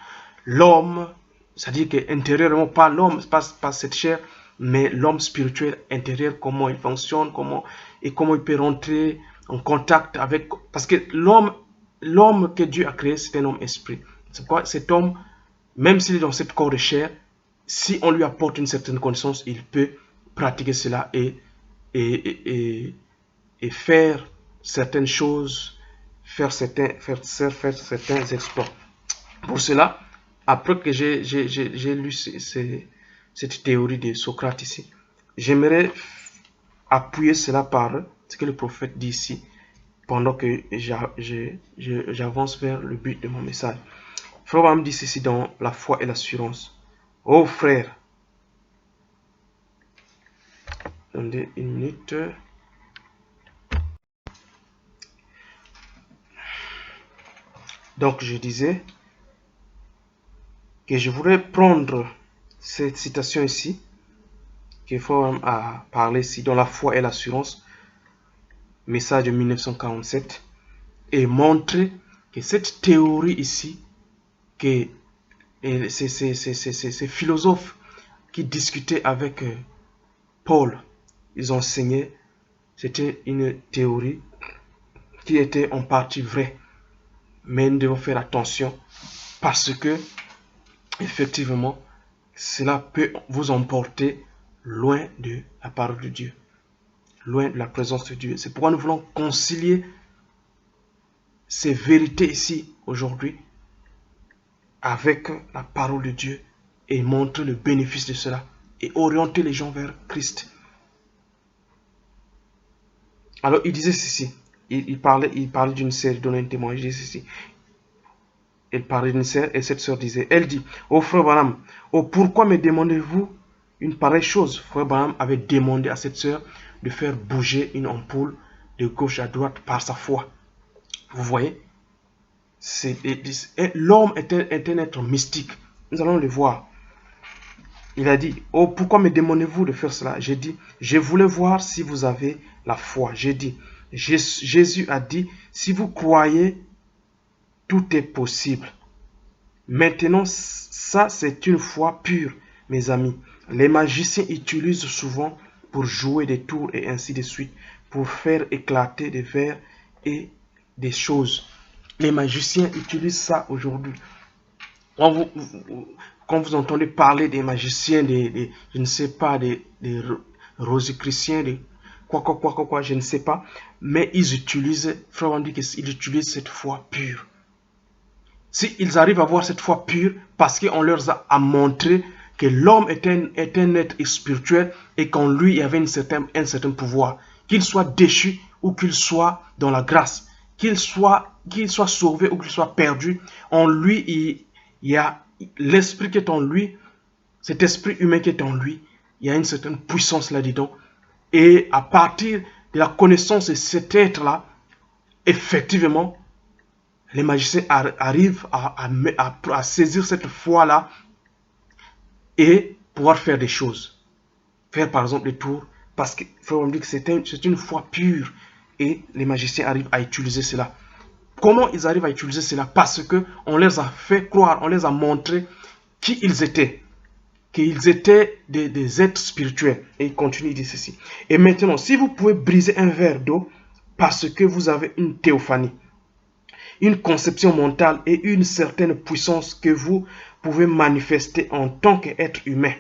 l'homme, c'est-à-dire que intérieurement, pas l'homme, pas cette chair, mais l'homme spirituel intérieur, comment il fonctionne, comment il peut rentrer en contact avec... Parce que l'homme que Dieu a créé, c'est un homme esprit. C'est quoi? Cet homme, même s'il est dans cette corps de chair, si on lui apporte une certaine connaissance, il peut pratiquer cela et faire certaines choses, faire certains exploits. Pour cela, après que j'ai lu cette théorie de Socrate ici, j'aimerais appuyer cela par ce que le prophète dit ici, pendant que j'avance vers le but de mon message. Frère Branham dit ceci dans La foi et l'assurance. Oh frère, attendez une minute. Donc je disais que je voudrais prendre cette citation ici, que Frère Branham a parlé ici, dans La foi et l'assurance, message de 1947, et montrer que cette théorie ici, que ces philosophes qui discutaient avec Paul, ils enseignaient, c'était une théorie qui était en partie vraie. Mais nous devons faire attention parce que, effectivement, cela peut vous emporter loin de la parole de Dieu, loin de la présence de Dieu. C'est pourquoi nous voulons concilier ces vérités ici, aujourd'hui, avec la parole de Dieu et montrer le bénéfice de cela et orienter les gens vers Christ. Alors, il disait ceci. Il parlait d'une sœur, il donnait un témoignage, il disait ceci. Elle parlait d'une sœur et cette sœur disait, elle dit, oh frère Branham, oh pourquoi me demandez-vous une pareille chose? Frère Branham avait demandé à cette sœur de faire bouger une ampoule de gauche à droite par sa foi. Vous voyez, l'homme est un être mystique. Nous allons le voir. Il a dit, oh pourquoi me demandez-vous de faire cela? J'ai dit, je voulais voir si vous avez la foi. J'ai dit, Jésus a dit, si vous croyez, tout est possible. Maintenant, ça c'est une foi pure, mes amis. Les magiciens utilisent souvent pour jouer des tours et ainsi de suite, pour faire éclater des verres et des choses. Les magiciens utilisent ça aujourd'hui. Quand vous entendez parler des magiciens, je ne sais pas, des rosicruciens, des quoi, je ne sais pas, mais ils utilisent, frère, on dit qu'ils utilisent cette foi pure. S'ils arrivent à avoir cette foi pure, parce qu'on leur a montré que l'homme est un être spirituel et qu'en lui il y avait un certain pouvoir, qu'il soit déchu ou qu'il soit dans la grâce, qu'il soit sauvé ou qu'il soit perdu, en lui il y a l'esprit qui est en lui, cet esprit humain qui est en lui, il y a une certaine puissance là-dedans. Et à partir de la connaissance de cet être-là, effectivement, les magiciens arrivent à saisir cette foi-là et pouvoir faire des choses. Faire par exemple des tours, parce que on dit que c'est une foi pure et les magiciens arrivent à utiliser cela. Comment ils arrivent à utiliser cela? Parce qu'on les a fait croire, on les a montré qui ils étaient. Qu'ils étaient des êtres spirituels. Et il continue, il dit ceci. Et maintenant, si vous pouvez briser un verre d'eau parce que vous avez une théophanie, une conception mentale et une certaine puissance que vous pouvez manifester en tant qu'être humain.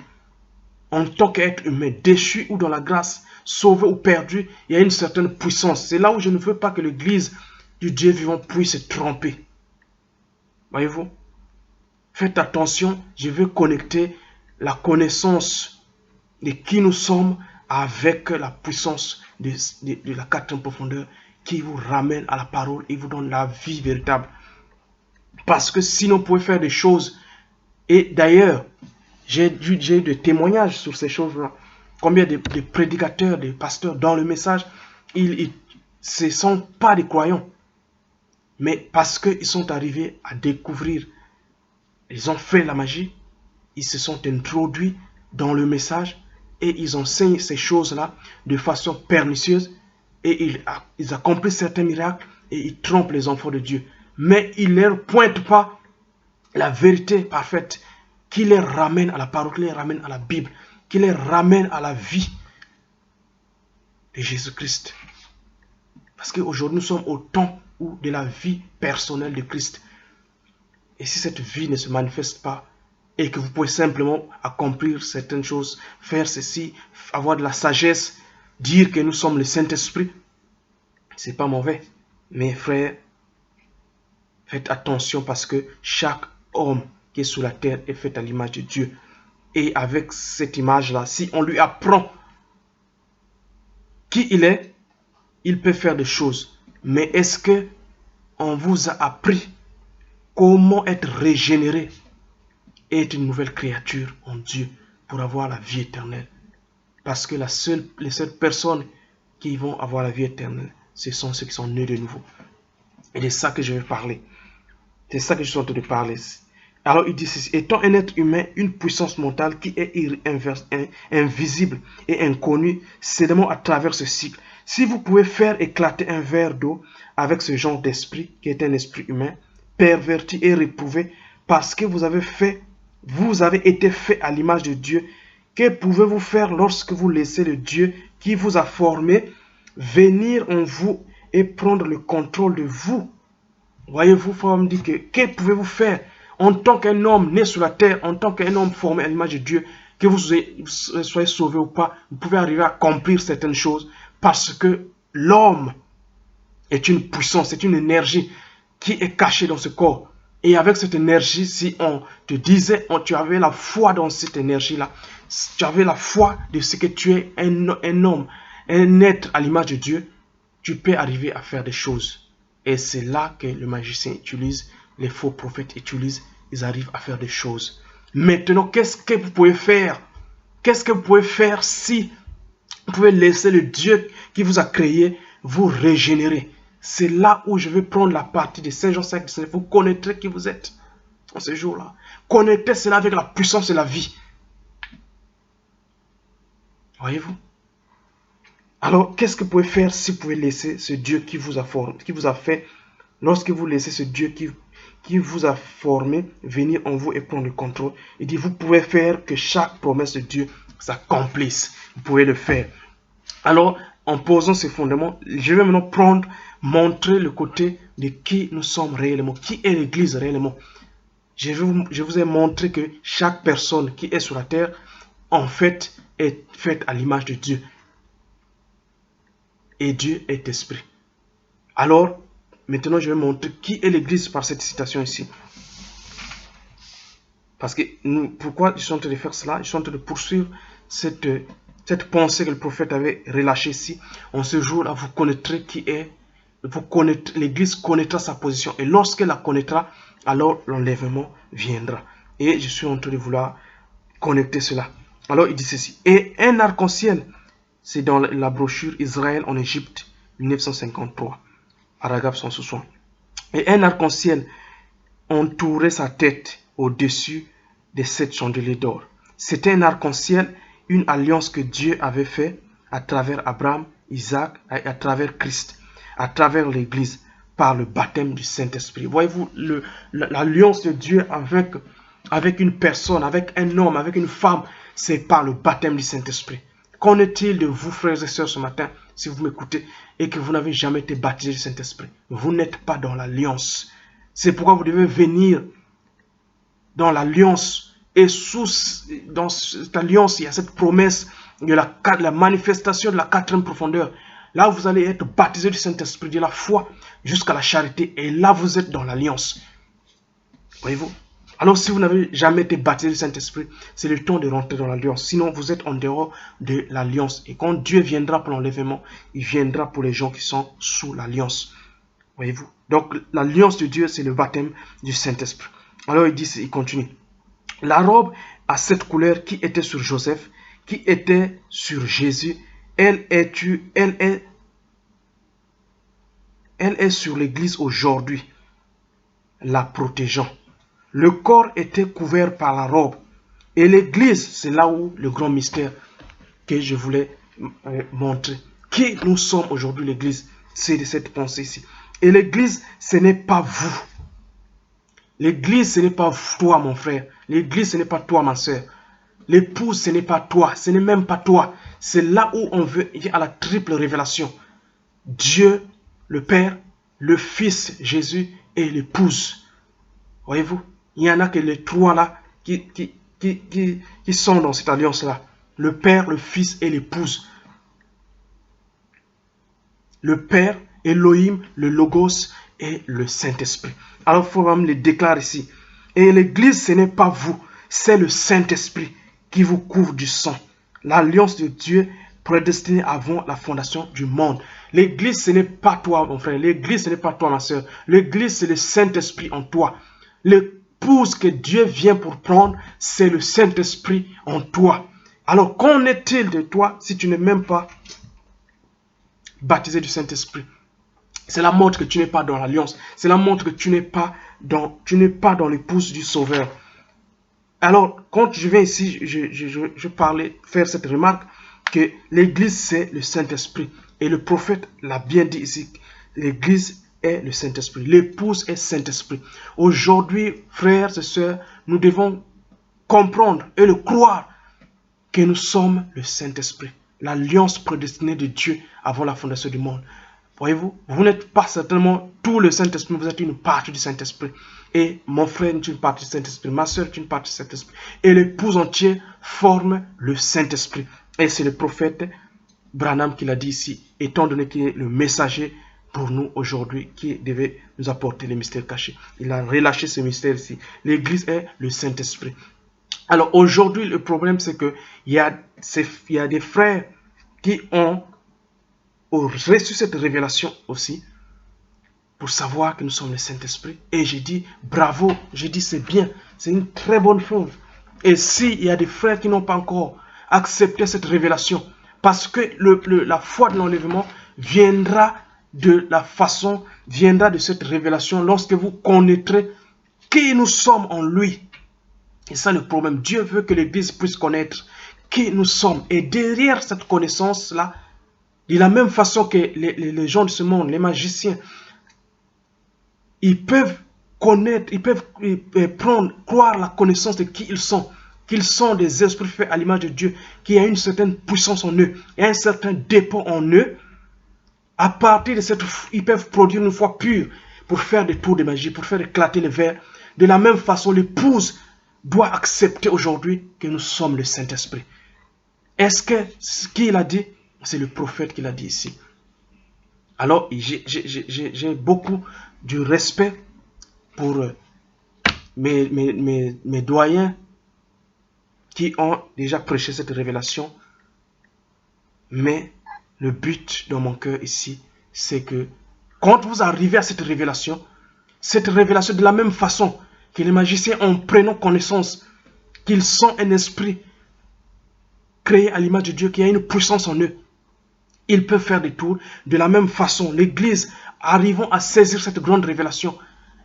En tant qu'être humain, déchu ou dans la grâce, sauvé ou perdu, il y a une certaine puissance. C'est là où je ne veux pas que l'Église du Dieu vivant puisse se tromper. Voyez-vous? Faites attention, je veux connecter la connaissance de qui nous sommes avec la puissance de la quatrième profondeur qui vous ramène à la parole et vous donne la vie véritable. Parce que sinon, vous pouvez faire des choses. Et d'ailleurs, j'ai eu des témoignages sur ces choses-là. combien de prédicateurs, de pasteurs dans le message, ce ne sont pas des croyants. Mais parce qu'ils sont arrivés à découvrir, ils ont fait la magie, ils se sont introduits dans le message et ils enseignent ces choses-là de façon pernicieuse et ils accomplissent certains miracles et ils trompent les enfants de Dieu. Mais ils ne leur pointent pas la vérité parfaite qui les ramène à la parole, qui les ramène à la Bible, qui les ramène à la vie de Jésus-Christ. Parce qu'aujourd'hui, nous sommes au temps de la vie personnelle de Christ. Et si cette vie ne se manifeste pas, et que vous pouvez simplement accomplir certaines choses, faire ceci, avoir de la sagesse, dire que nous sommes le Saint-Esprit, c'est pas mauvais. Mais frères, faites attention parce que chaque homme qui est sur la terre est fait à l'image de Dieu. Et avec cette image-là, si on lui apprend qui il est, il peut faire des choses. Mais est-ce que on vous a appris comment être régénéré et être une nouvelle créature en Dieu pour avoir la vie éternelle? Parce que les seules personnes qui vont avoir la vie éternelle, ce sont ceux qui sont nés de nouveau. Et c'est ça que je vais parler. C'est ça que je suis en train de parler. Alors il dit ceci: étant un être humain, une puissance mentale qui est invisible et inconnue seulement à travers ce cycle. Si vous pouvez faire éclater un verre d'eau avec ce genre d'esprit, qui est un esprit humain, perverti et réprouvé, parce que vous avez été fait à l'image de Dieu, que pouvez-vous faire lorsque vous laissez le Dieu qui vous a formé venir en vous et prendre le contrôle de vous? Voyez-vous, frère, me dit que pouvez-vous faire en tant qu'un homme né sur la terre, en tant qu'un homme formé à l'image de Dieu, que vous soyez sauvé ou pas, vous pouvez arriver à accomplir certaines choses parce que l'homme est une puissance, c'est une énergie qui est cachée dans ce corps. Et avec cette énergie, si on te disait, tu avais la foi dans cette énergie-là, tu avais la foi de ce que tu es un homme, un être à l'image de Dieu, tu peux arriver à faire des choses. Et c'est là que le magicien utilise, les faux prophètes utilisent, ils arrivent à faire des choses. Maintenant, qu'est-ce que vous pouvez faire? Qu'est-ce que vous pouvez faire si vous pouvez laisser le Dieu qui vous a créé vous régénérer? C'est là où je vais prendre la partie de Saint Jean 5. Vous connaîtrez qui vous êtes en ce jour-là. Connectez cela avec la puissance de la vie. Voyez-vous? Alors, qu'est-ce que vous pouvez faire si vous pouvez laisser ce Dieu qui vous a formé, qui vous a fait, lorsque vous laissez ce Dieu qui vous a formé venir en vous et prendre le contrôle? Il dit, vous pouvez faire que chaque promesse de Dieu s'accomplisse. Vous pouvez le faire. Alors, en posant ces fondements, je vais maintenant montrer le côté de qui nous sommes réellement, qui est l'Église réellement. Je vous ai montré que chaque personne qui est sur la terre, en fait, est faite à l'image de Dieu. Et Dieu est esprit. Alors, maintenant, je vais montrer qui est l'Église par cette citation ici. Parce que, pourquoi je suis en train de faire cela? Je suis en train de poursuivre cette pensée que le prophète avait relâchée ici. En ce jour-là, vous connaîtrez qui est. L'Église connaîtra sa position. Et lorsqu'elle la connaîtra, alors l'enlèvement viendra. Et je suis en train de vouloir connecter cela. Alors, il dit ceci. Et un arc-en-ciel. C'est dans la brochure Israël en Égypte, 1953, paragraphe 160. Et un arc-en-ciel entourait sa tête au-dessus des 7 chandeliers d'or. C'était un arc-en-ciel, une alliance que Dieu avait faite à travers Abraham, Isaac et à travers Christ, à travers l'Église, par le baptême du Saint-Esprit. Voyez-vous, l'alliance de Dieu avec une personne, avec un homme, avec une femme, c'est par le baptême du Saint-Esprit. Qu'en est-il de vous, frères et sœurs, ce matin, si vous m'écoutez, et que vous n'avez jamais été baptisé du Saint-Esprit? Vous n'êtes pas dans l'alliance. C'est pourquoi vous devez venir dans l'alliance. Et dans cette alliance, il y a cette promesse de la manifestation de la 4e profondeur. Là, vous allez être baptisé du Saint-Esprit, de la foi jusqu'à la charité. Et là, vous êtes dans l'alliance. Voyez-vous? Alors, si vous n'avez jamais été baptisé du Saint-Esprit, c'est le temps de rentrer dans l'alliance. Sinon, vous êtes en dehors de l'alliance. Et quand Dieu viendra pour l'enlèvement, il viendra pour les gens qui sont sous l'alliance. Voyez-vous? Donc, l'alliance de Dieu, c'est le baptême du Saint-Esprit. Alors, il continue. La robe à 7 couleurs qui était sur Joseph, qui était sur Jésus, elle est sur l'Église aujourd'hui, la protégeant. Le corps était couvert par la robe. Et l'Église, c'est là où le grand mystère que je voulais montrer. Qui nous sommes aujourd'hui, l'Église? C'est de cette pensée ici. Et l'Église, ce n'est pas vous. L'Église, ce n'est pas toi, mon frère. L'Église, ce n'est pas toi, ma soeur. L'épouse, ce n'est pas toi. Ce n'est même pas toi. C'est là où on veut ir à la triple révélation. Dieu, le Père, le Fils, Jésus et l'épouse. Voyez-vous? Il y en a que les trois là qui sont dans cette alliance-là. Le Père, le Fils et l'épouse. Le Père, Elohim, le Logos et le Saint-Esprit. Alors, il faut même les déclarer ici. Et l'Église, ce n'est pas vous, c'est le Saint-Esprit qui vous couvre du sang. L'alliance de Dieu prédestinée avant la fondation du monde. L'Église, ce n'est pas toi, mon frère. L'Église, ce n'est pas toi, ma soeur. L'Église, c'est le Saint-Esprit en toi. L'épouse que Dieu vient pour prendre, c'est le Saint-Esprit en toi. Alors, qu'en est-il de toi si tu n'es même pas baptisé du Saint-Esprit? Cela montre que tu n'es pas dans l'alliance. Cela montre que tu n'es pas dans l'épouse du Sauveur. Alors, quand je viens ici, je parlais, faire cette remarque que l'Église, c'est le Saint-Esprit. Et le prophète l'a bien dit ici. L'Église est le Saint-Esprit. L'épouse est Saint-Esprit. Aujourd'hui, frères et sœurs, nous devons comprendre et le croire que nous sommes le Saint-Esprit. L'alliance prédestinée de Dieu avant la fondation du monde. Voyez-vous, vous n'êtes pas certainement tout le Saint-Esprit, vous êtes une partie du Saint-Esprit. Et mon frère est une partie du Saint-Esprit, ma soeur est une partie du Saint-Esprit. Et l'épouse entière forme le Saint-Esprit. Et c'est le prophète Branham qui l'a dit ici, étant donné qu'il est le messager pour nous aujourd'hui, qui devait nous apporter les mystères cachés. Il a relâché ce mystère ici. L'Église est le Saint-Esprit. Alors aujourd'hui, le problème c'est qu'il y a des frères qui ont reçu cette révélation aussi pour savoir que nous sommes le Saint-Esprit. Et j'ai dit bravo, j'ai dit c'est bien, c'est une très bonne chose. Et s'il y a des frères qui n'ont pas encore accepté cette révélation, parce que la foi de l'enlèvement viendra de cette révélation lorsque vous connaîtrez qui nous sommes en lui. Et ça le problème. Dieu veut que l'Église puisse connaître qui nous sommes. Et derrière cette connaissance-là, de la même façon que les gens de ce monde, les magiciens, ils peuvent connaître, ils peuvent croire la connaissance de qui ils sont. Qu'ils sont des esprits faits à l'image de Dieu, qu'il y a une certaine puissance en eux, et un certain dépôt en eux. À partir de cette, ils peuvent produire une foi pure pour faire des tours de magie, pour faire éclater les verres. De la même façon, l'épouse doit accepter aujourd'hui que nous sommes le Saint-Esprit. Est-ce que ce qu'il a dit, c'est le prophète qui l'a dit ici? Alors, j'ai beaucoup de respect pour mes doyens qui ont déjà prêché cette révélation. Mais le but dans mon cœur ici, c'est que quand vous arrivez à cette révélation de la même façon que les magiciens en prenant connaissance qu'ils sont un esprit créé à l'image de Dieu, qui a une puissance en eux, ils peuvent faire des tours. De la même façon, l'Église, arrivons à saisir cette grande révélation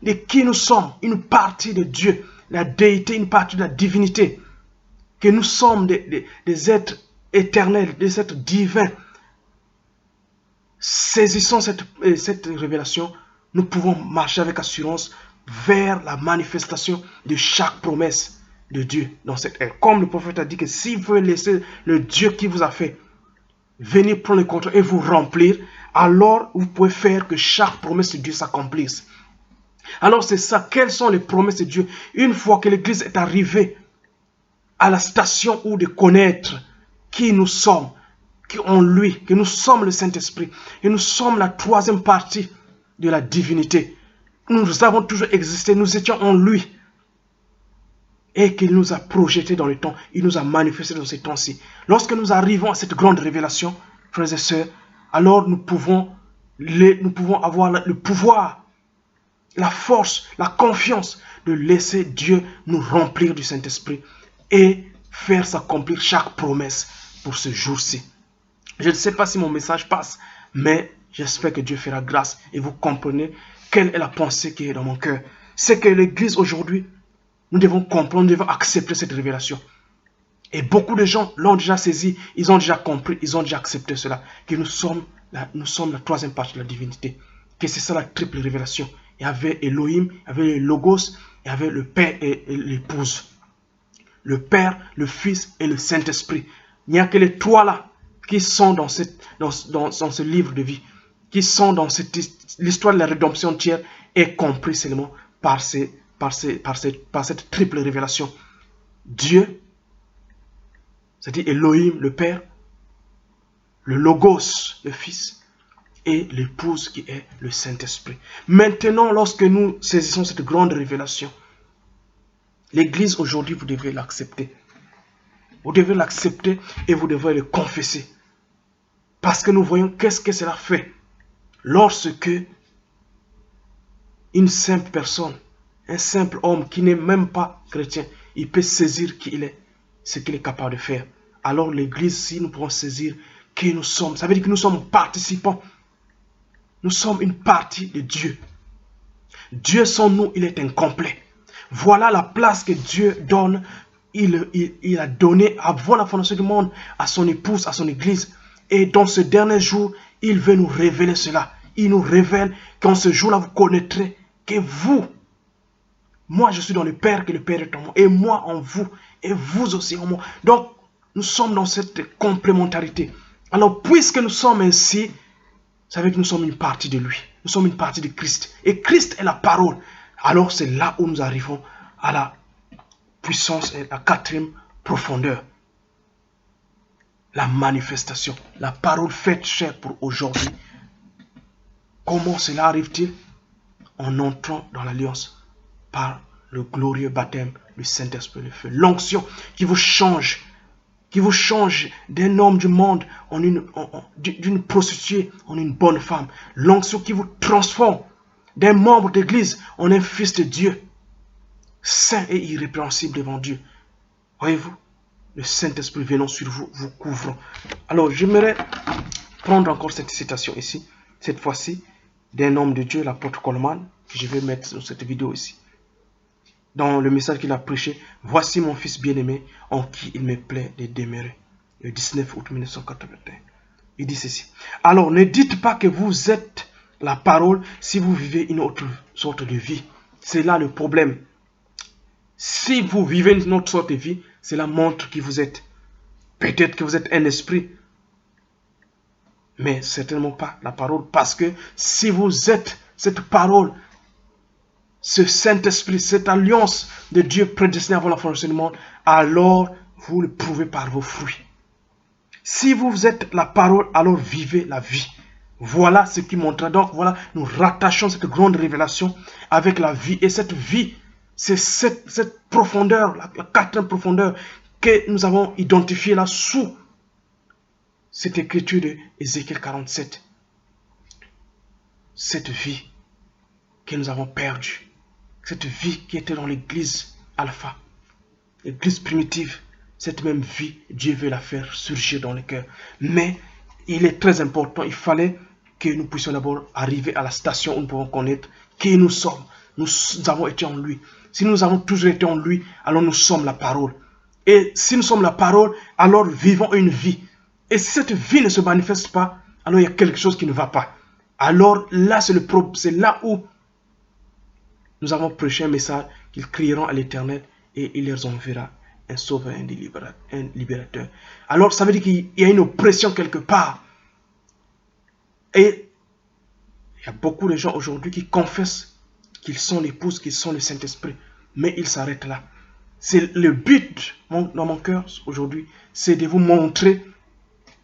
de qui nous sommes, une partie de Dieu, la déité, une partie de la divinité, que nous sommes des êtres éternels, des êtres divins. Saisissons cette révélation, nous pouvons marcher avec assurance vers la manifestation de chaque promesse de Dieu dans cette ère. Comme le prophète a dit que si vous pouvez laisser le Dieu qui vous a fait venir prendre le contrôle et vous remplir, alors vous pouvez faire que chaque promesse de Dieu s'accomplisse. Alors c'est ça, quelles sont les promesses de Dieu? Une fois que l'Église est arrivée à la station où de connaître qui nous sommes, qui en lui, que nous sommes le Saint-Esprit, et nous sommes la troisième partie de la divinité. Nous avons toujours existé, nous étions en lui, et qu'il nous a projetés dans le temps, il nous a manifestés dans ces temps-ci. Lorsque nous arrivons à cette grande révélation, frères et sœurs, alors nous pouvons avoir le pouvoir, la force, la confiance de laisser Dieu nous remplir du Saint-Esprit et faire s'accomplir chaque promesse pour ce jour-ci. Je ne sais pas si mon message passe, mais j'espère que Dieu fera grâce et vous comprenez quelle est la pensée qui est dans mon cœur. C'est que l'Église aujourd'hui, nous devons comprendre, nous devons accepter cette révélation. Et beaucoup de gens l'ont déjà saisi, ils ont déjà compris, ils ont déjà accepté cela, que nous sommes la troisième partie de la divinité, que c'est ça la triple révélation. Il y avait Elohim, il y avait le Logos, il y avait le Père et l'épouse. Le Père, le Fils et le Saint-Esprit. Il n'y a que les trois là qui sont dans ce livre de vie, qui sont dans l'histoire de la rédemption entière, est compris seulement par cette triple révélation. Dieu, c'est-à-dire Elohim, le Père, le Logos, le Fils, et l'épouse qui est le Saint-Esprit. Maintenant, lorsque nous saisissons cette grande révélation, l'Église aujourd'hui, vous devez l'accepter. Vous devez l'accepter et vous devez le confesser. Parce que nous voyons qu'est-ce que cela fait lorsque une simple personne, un simple homme qui n'est même pas chrétien, il peut saisir qui il est, ce qu'il est capable de faire. Alors l'Église, si nous pouvons saisir qui nous sommes, ça veut dire que nous sommes participants. Nous sommes une partie de Dieu. Dieu sans nous, il est incomplet. Voilà la place que Dieu donne. Il a donné avant la fondation du monde à son épouse, à son Église. Et dans ce dernier jour, il veut nous révéler cela. Il nous révèle qu'en ce jour-là, vous connaîtrez que vous, moi je suis dans le Père, que le Père est en moi, et moi en vous, et vous aussi en moi. Donc, nous sommes dans cette complémentarité. Alors, puisque nous sommes ainsi, vous savez que nous sommes une partie de lui. Nous sommes une partie de Christ. Et Christ est la parole. Alors, c'est là où nous arrivons à la puissance et la quatrième profondeur. La manifestation. La parole faite chair pour aujourd'hui. Comment cela arrive-t-il? En entrant dans l'alliance par le glorieux baptême du Saint-Esprit, le feu. L'onction qui vous change d'un homme du monde d'une prostituée en une bonne femme. L'onction qui vous transforme d'un membre d'église en un fils de Dieu, saint et irrépréhensible devant Dieu. Voyez-vous, le Saint-Esprit venant sur vous, vous couvrant. Alors, j'aimerais prendre encore cette citation ici, cette fois-ci, d'un homme de Dieu, l'apôtre Coleman, que je vais mettre sur cette vidéo ici. Dans le message qu'il a prêché, « Voici mon fils bien-aimé, en qui il me plaît de demeurer », le 19 août 1981. Il dit ceci. « Alors, ne dites pas que vous êtes la parole si vous vivez une autre sorte de vie. » C'est là le problème. Si vous vivez une autre sorte de vie, cela montre qui vous êtes. Peut-être que vous êtes un esprit, mais certainement pas la parole. Parce que si vous êtes cette parole, ce Saint-Esprit, cette alliance de Dieu prédestinée avant la fondation du monde, alors vous le prouvez par vos fruits. Si vous êtes la parole, alors vivez la vie. Voilà ce qui montre. Donc voilà, nous rattachons cette grande révélation avec la vie. Et cette vie, c'est cette profondeur, la quatrième profondeur que nous avons identifiée là sous cette écriture de Ézéchiel 47. Cette vie que nous avons perdue. Cette vie qui était dans l'église alpha, l'église primitive, cette même vie, Dieu veut la faire surgir dans le cœur. Mais il est très important, il fallait que nous puissions d'abord arriver à la station où nous pouvons connaître qui nous sommes. Nous avons été en lui. Si nous avons toujours été en lui, alors nous sommes la parole. Et si nous sommes la parole, alors vivons une vie. Et si cette vie ne se manifeste pas, alors il y a quelque chose qui ne va pas. Alors là, c'est là où nous avons prêché un message qu'ils crieront à l'Éternel et il leur enverra un sauveur, un libérateur. Alors ça veut dire qu'il y a une oppression quelque part. Et il y a beaucoup de gens aujourd'hui qui confessent qu'ils sont l'épouse, qu'ils sont le Saint-Esprit. Mais ils s'arrêtent là. C'est le but dans mon cœur aujourd'hui, c'est de vous montrer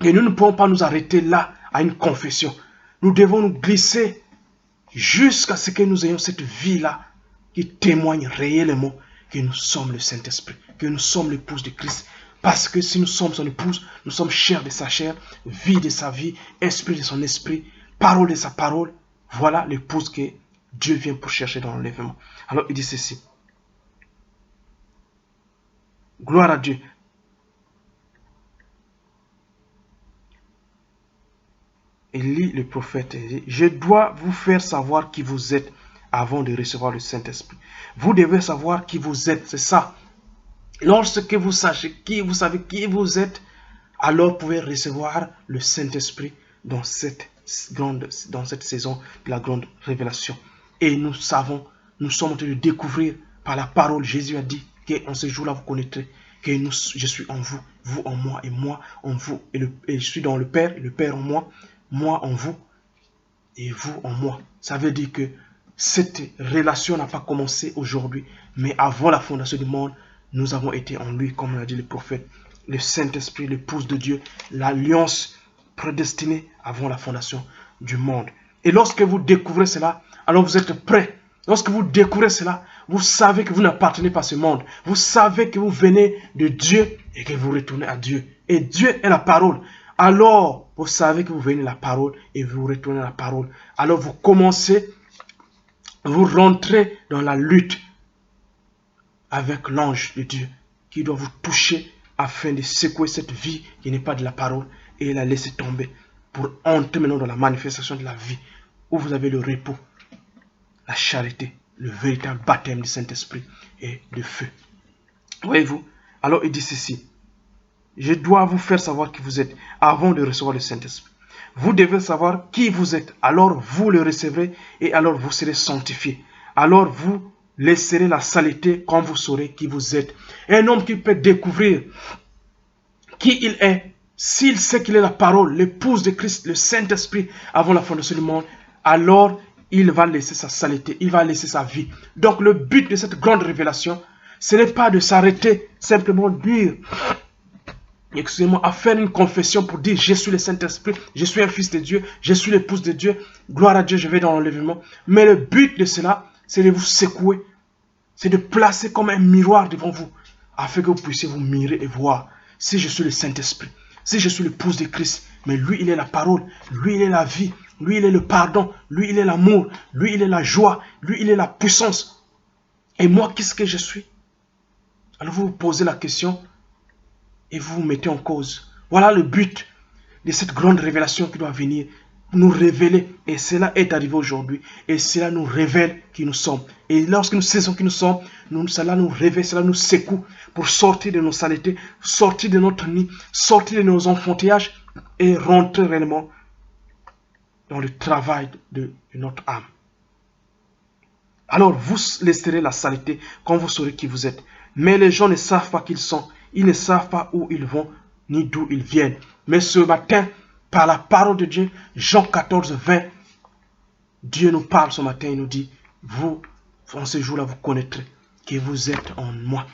que nous ne pouvons pas nous arrêter là à une confession. Nous devons nous glisser jusqu'à ce que nous ayons cette vie-là qui témoigne réellement que nous sommes le Saint-Esprit, que nous sommes l'épouse de Christ. Parce que si nous sommes son épouse, nous sommes chair de sa chair, vie de sa vie, esprit de son esprit, parole de sa parole. Voilà l'épouse que Dieu vient pour chercher dans l'enlèvement. Alors il dit ceci. Gloire à Dieu. il lit le prophète et dit, je dois vous faire savoir qui vous êtes avant de recevoir le Saint-Esprit. Vous devez savoir qui vous êtes, c'est ça. Lorsque vous savez qui vous êtes, alors vous pouvez recevoir le Saint-Esprit dans cette saison de la grande révélation. Et nous sommes en train de découvrir par la parole, Jésus a dit qu'en ce jour-là vous connaîtrez que je suis en vous, vous en moi et moi en vous. Et je suis dans le Père en moi en vous et vous en moi. Ça veut dire que cette relation n'a pas commencé aujourd'hui, mais avant la fondation du monde, nous avons été en lui, comme l'a dit le prophète, le Saint-Esprit, l'épouse de Dieu, l'alliance prédestinée avant la fondation du monde. Et lorsque vous découvrez cela, alors vous êtes prêts. Lorsque vous découvrez cela, vous savez que vous n'appartenez pas à ce monde. Vous savez que vous venez de Dieu et que vous retournez à Dieu. Et Dieu est la parole. Alors, vous savez que vous venez de la parole et vous retournez à la parole. Alors, vous commencez, vous rentrez dans la lutte avec l'ange de Dieu qui doit vous toucher afin de secouer cette vie qui n'est pas de la parole et la laisser tomber pour entrer maintenant dans la manifestation de la vie où vous avez le repos, la charité, le véritable baptême du Saint-Esprit et de feu. Voyez-vous? Alors il dit ceci. Je dois vous faire savoir qui vous êtes avant de recevoir le Saint-Esprit. Vous devez savoir qui vous êtes. Alors vous le recevrez et alors vous serez sanctifiés. Alors vous laisserez la saleté quand vous saurez qui vous êtes. Un homme qui peut découvrir qui il est, s'il sait qu'il est la parole, l'épouse de Christ, le Saint-Esprit avant la fondation du monde, alors il va laisser sa saleté, il va laisser sa vie. Donc le but de cette grande révélation, ce n'est pas de s'arrêter, simplement dire, excusez-moi, à faire une confession pour dire je suis le Saint-Esprit, je suis un fils de Dieu, je suis l'épouse de Dieu, gloire à Dieu, je vais dans l'enlèvement. Mais le but de cela, c'est de vous secouer, c'est de placer comme un miroir devant vous, afin que vous puissiez vous mirer et voir si je suis le Saint-Esprit, si je suis l'épouse de Christ, mais lui il est la parole, lui il est la vie, lui il est le pardon, lui il est l'amour, lui il est la joie, lui il est la puissance. Et moi qu'est-ce que je suis? Alors vous vous posez la question et vous vous mettez en cause. Voilà le but de cette grande révélation qui doit venir, nous révéler. Et cela est arrivé aujourd'hui. Et cela nous révèle qui nous sommes. Et lorsque nous savons qui nous sommes, cela nous révèle, cela nous secoue pour sortir de nos saletés, sortir de notre nid, sortir de nos enfantillages et rentrer réellement dans le travail de notre âme. Alors vous laisserez la saleté quand vous saurez qui vous êtes. Mais les gens ne savent pas qui ils sont. Ils ne savent pas où ils vont ni d'où ils viennent. Mais ce matin, par la parole de Dieu, Jean 14, 20, Dieu nous parle ce matin et nous dit, vous, en ce jour-là, vous connaîtrez que vous êtes en moi.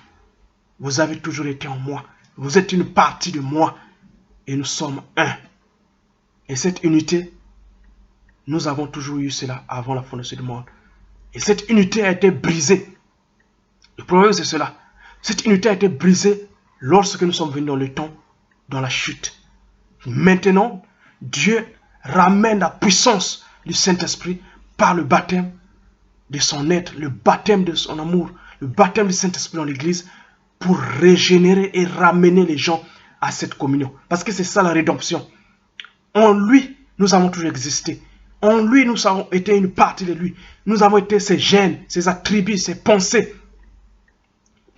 Vous avez toujours été en moi. Vous êtes une partie de moi. Et nous sommes un. Et cette unité, nous avons toujours eu cela avant la fondation du monde. Et cette unité a été brisée. Le problème, c'est cela. Cette unité a été brisée lorsque nous sommes venus dans le temps, dans la chute. Maintenant, Dieu ramène la puissance du Saint-Esprit par le baptême de son être, le baptême de son amour, le baptême du Saint-Esprit dans l'Église pour régénérer et ramener les gens à cette communion. Parce que c'est ça la rédemption. En lui, nous avons toujours existé. En lui, nous avons été une partie de lui. Nous avons été ses gènes, ses attributs, ses pensées.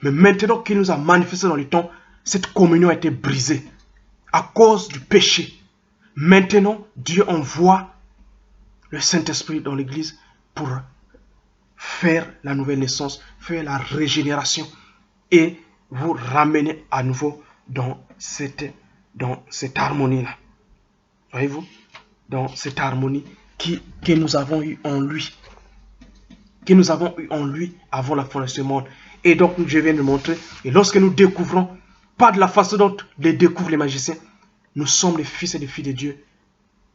Mais maintenant qu'il nous a manifesté dans le temps, cette communion a été brisée à cause du péché. Maintenant, Dieu envoie le Saint-Esprit dans l'Église pour faire la nouvelle naissance, faire la régénération et vous ramener à nouveau dans cette harmonie-là. Voyez-vous? Dans cette harmonie que nous avons eue en lui. Que nous avons eu en lui avant la fondation du monde. Et donc, je viens de montrer, et lorsque nous découvrons, pas de la façon dont les découvrent les magiciens, nous sommes les fils et les filles de Dieu.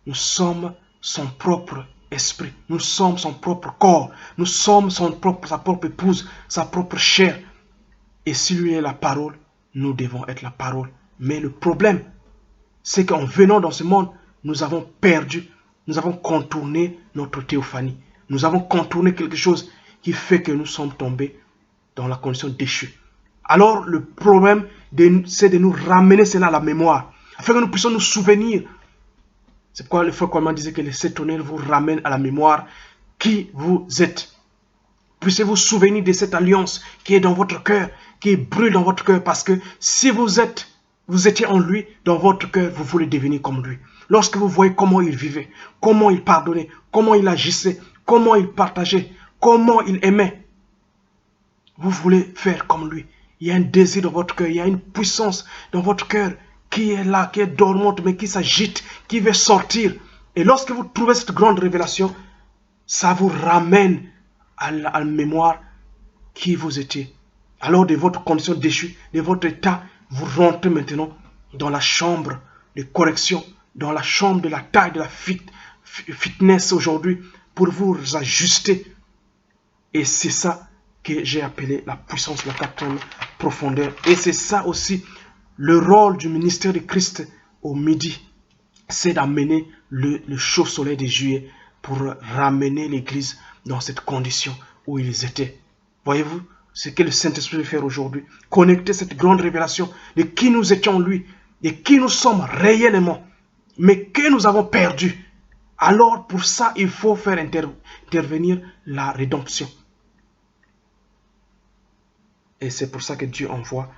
Nous sommes son propre esprit. Nous sommes son propre corps. Nous sommes sa propre épouse, sa propre chair. Et si lui est la parole, nous devons être la parole. Mais le problème, c'est qu'en venant dans ce monde, nous avons perdu, nous avons contourné notre théophanie. Nous avons contourné quelque chose qui fait que nous sommes tombés dans la condition déchue. Alors le problème, c'est de nous ramener cela à la mémoire, afin que nous puissions nous souvenir. C'est pourquoi le frère Coleman disait que les sept tonnerres vous ramènent à la mémoire qui vous êtes. Puissiez vous souvenir de cette alliance qui est dans votre cœur, qui brûle dans votre cœur, parce que si vous étiez en lui, dans votre cœur, vous voulez devenir comme lui. Lorsque vous voyez comment il vivait, comment il pardonnait, comment il agissait, comment il partageait, comment il aimait, vous voulez faire comme lui. Il y a un désir dans votre cœur, il y a une puissance dans votre cœur qui est là, qui est dormante, mais qui s'agite, qui veut sortir. Et lorsque vous trouvez cette grande révélation, ça vous ramène à la mémoire qui vous étiez. Alors de votre condition déchue, de votre état, vous rentrez maintenant dans la chambre de correction, dans la chambre de la taille, de la fitness aujourd'hui, pour vous ajuster. Et c'est ça que j'ai appelé la puissance de la quatrième profondeur. Et c'est ça aussi le rôle du ministère de Christ au midi. C'est d'amener le chaud soleil de juillet pour ramener l'Église dans cette condition où ils étaient. Voyez-vous, ce que le Saint-Esprit veut faire aujourd'hui. Connecter cette grande révélation de qui nous étions lui, de qui nous sommes réellement, mais que nous avons perdu. Alors pour ça, il faut faire intervenir la rédemption. Et c'est pour ça que Dieu envoie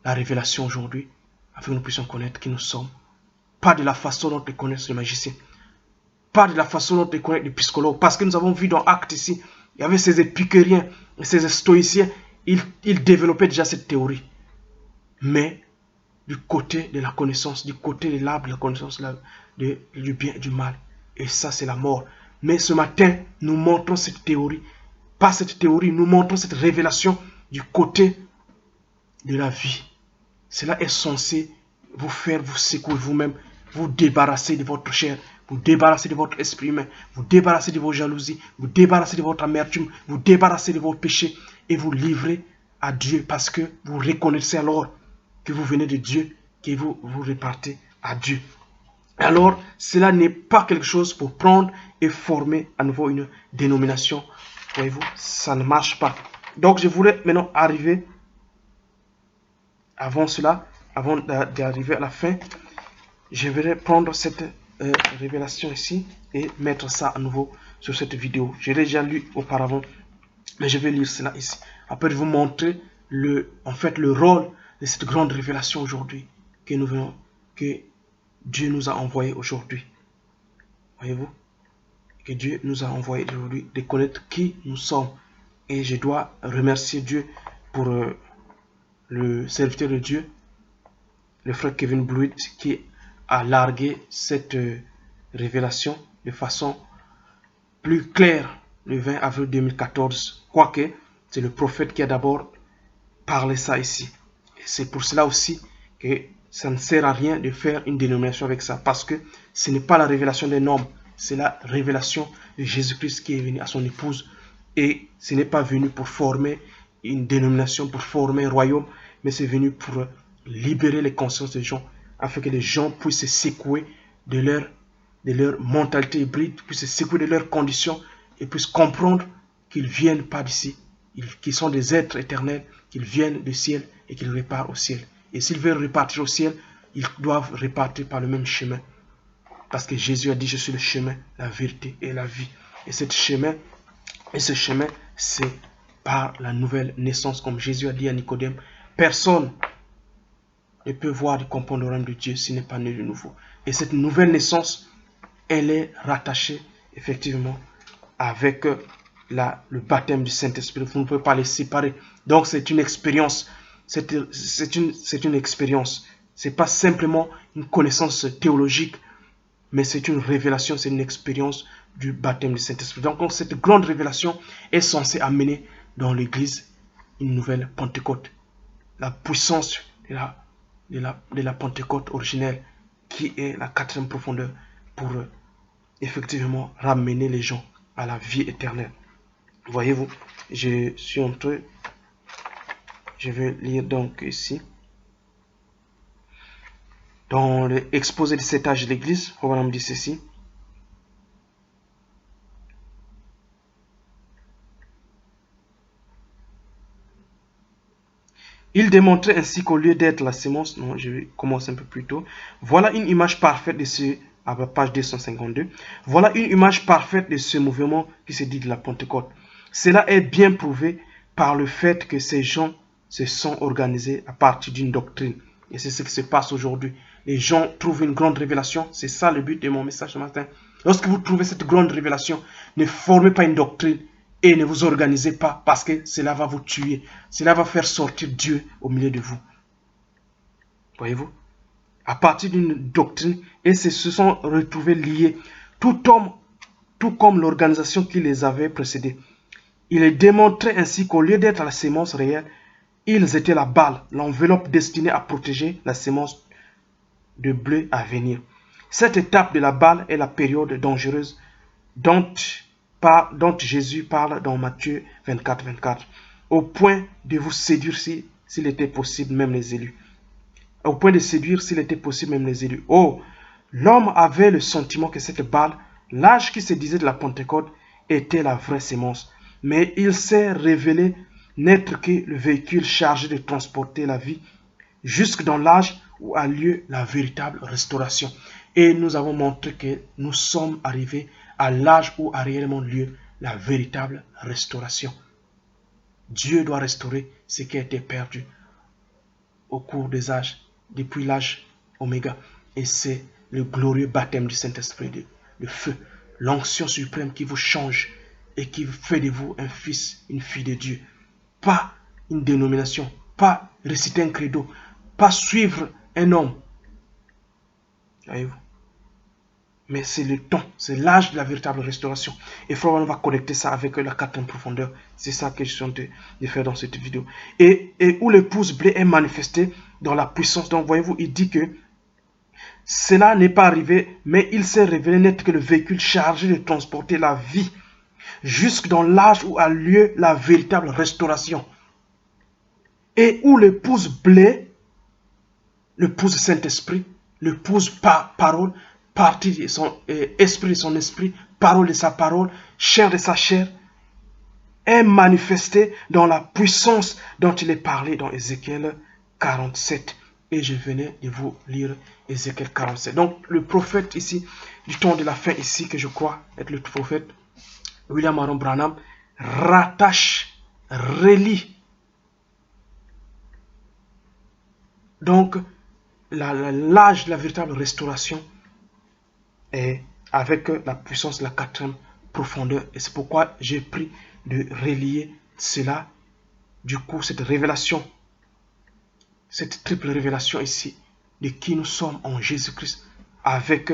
la révélation aujourd'hui, afin que nous puissions connaître qui nous sommes. Pas de la façon dont ils connaissent les magiciens. Pas de la façon dont ils connaissent les psychologues. Parce que nous avons vu dans Actes ici, il y avait ces épicuriens, ces stoïciens, ils développaient déjà cette théorie. Mais du côté de la connaissance, du côté de l'arbre de la connaissance du bien et du mal. Et ça, c'est la mort. Mais ce matin, nous montrons cette théorie. Pas cette théorie, nous montrons cette révélation du côté de la vie. Cela est censé vous faire vous secouer vous-même, vous débarrasser de votre chair, vous débarrasser de votre esprit humain, vous débarrasser de vos jalousies, vous débarrasser de votre amertume, vous débarrasser de vos péchés et vous livrer à Dieu parce que vous reconnaissez alors que vous venez de Dieu, que vous repartez à Dieu. Alors, cela n'est pas quelque chose pour prendre et former à nouveau une dénomination. Voyez-vous, ça ne marche pas. Donc, je voulais maintenant arriver, avant cela, avant d'arriver à la fin, je vais prendre cette révélation ici et mettre ça à nouveau sur cette vidéo. J'ai déjà lu auparavant, mais je vais lire cela ici. Après, je vais vous montrer en fait, le rôle de cette grande révélation aujourd'hui que Dieu nous a envoyé aujourd'hui. Voyez-vous? Que Dieu nous a envoyé aujourd'hui de connaître qui nous sommes. Et je dois remercier Dieu pour le serviteur de Dieu, le frère Kevin Blewett, qui a largué cette révélation de façon plus claire le 20 avril 2014. Quoique, c'est le prophète qui a d'abord parlé ça ici. Et c'est pour cela aussi que ça ne sert à rien de faire une dénomination avec ça. Parce que ce n'est pas la révélation d'un homme. C'est la révélation de Jésus-Christ qui est venu à son épouse. Et ce n'est pas venu pour former une dénomination, pour former un royaume, mais c'est venu pour libérer les consciences des gens, afin que les gens puissent se secouer de leur mentalité hybride, puissent se secouer de leurs conditions et puissent comprendre qu'ils ne viennent pas d'ici, qu'ils sont des êtres éternels, qu'ils viennent du ciel et qu'ils repartent au ciel. Et s'ils veulent repartir au ciel, ils doivent repartir par le même chemin. Parce que Jésus a dit, je suis le chemin, la vérité et la vie. Et ce chemin, c'est par la nouvelle naissance, comme Jésus a dit à Nicodème. Personne ne peut voir du comprendre le royaume de Dieu s'il n'est pas né de nouveau. Et cette nouvelle naissance, elle est rattachée effectivement avec le baptême du Saint-Esprit. Vous ne pouvez pas les séparer. Donc c'est une expérience. C'est une expérience. Ce n'est pas simplement une connaissance théologique, mais c'est une révélation, c'est une expérience du baptême du Saint-Esprit. Donc cette grande révélation est censée amener dans l'Église une nouvelle Pentecôte. La puissance de la Pentecôte originelle, qui est la quatrième profondeur, pour effectivement ramener les gens à la vie éternelle. Voyez-vous, je vais lire donc ici. Dans l'exposé de cet âge de l'Église, on dit ceci. Il démontrait ainsi qu'au lieu d'être la sémence, non, je vais commencer un peu plus tôt. Voilà une image parfaite de ce, à la page 252. Voilà une image parfaite de ce mouvement qui se dit de la Pentecôte. Cela est bien prouvé par le fait que ces gens se sont organisés à partir d'une doctrine. Et c'est ce qui se passe aujourd'hui. Les gens trouvent une grande révélation. C'est ça le but de mon message ce matin. Lorsque vous trouvez cette grande révélation, ne formez pas une doctrine et ne vous organisez pas parce que cela va vous tuer. Cela va faire sortir Dieu au milieu de vous. Voyez-vous? À partir d'une doctrine, et se sont retrouvés liés, tout comme l'organisation qui les avait précédés. Il est démontré ainsi qu'au lieu d'être la sémence réelle, ils étaient la balle, l'enveloppe destinée à protéger la sémence de blé à venir. Cette étape de la balle est la période dangereuse dont Jésus parle dans Matthieu 24, 24, au point de vous séduire s'il était possible, même les élus. Au point de séduire s'il était possible, même les élus. Oh, l'homme avait le sentiment que cette balle, l'âge qui se disait de la Pentecôte, était la vraie sémence. Mais il s'est révélé n'être que le véhicule chargé de transporter la vie jusque dans l'âge où a lieu la véritable restauration. Et nous avons montré que nous sommes arrivés à l'âge où a réellement lieu la véritable restauration. Dieu doit restaurer ce qui a été perdu au cours des âges, depuis l'âge oméga. Et c'est le glorieux baptême du Saint-Esprit, le feu, l'onction suprême qui vous change et qui fait de vous un fils, une fille de Dieu. Pas une dénomination, pas réciter un credo, pas suivre un homme. Voyez-vous? Mais c'est le temps, c'est l'âge de la véritable restauration. Et Frère on va connecter ça avec la quatrième profondeur. C'est ça que je suis en train de faire dans cette vidéo. Et où l'épouse blé est manifestée dans la puissance. Donc voyez-vous, il dit que cela n'est pas arrivé, mais il s'est révélé n'être que le véhicule chargé de transporter la vie jusque dans l'âge où a lieu la véritable restauration. Et où l'épouse blé, l'épouse Saint-Esprit, l'épouse parole, partie de son esprit de son esprit, parole de sa parole, chair de sa chair, est manifestée dans la puissance dont il est parlé dans Ézéchiel 47. Et je venais de vous lire Ézéchiel 47. Donc le prophète ici, du temps de la fin ici, que je crois être le prophète, William Aaron Branham, rattache, relie. Donc l'âge de la véritable restauration est avec la puissance de la quatrième profondeur. Et c'est pourquoi j'ai pris de relier cela. Du coup, cette révélation, cette triple révélation ici, de qui nous sommes en Jésus-Christ, avec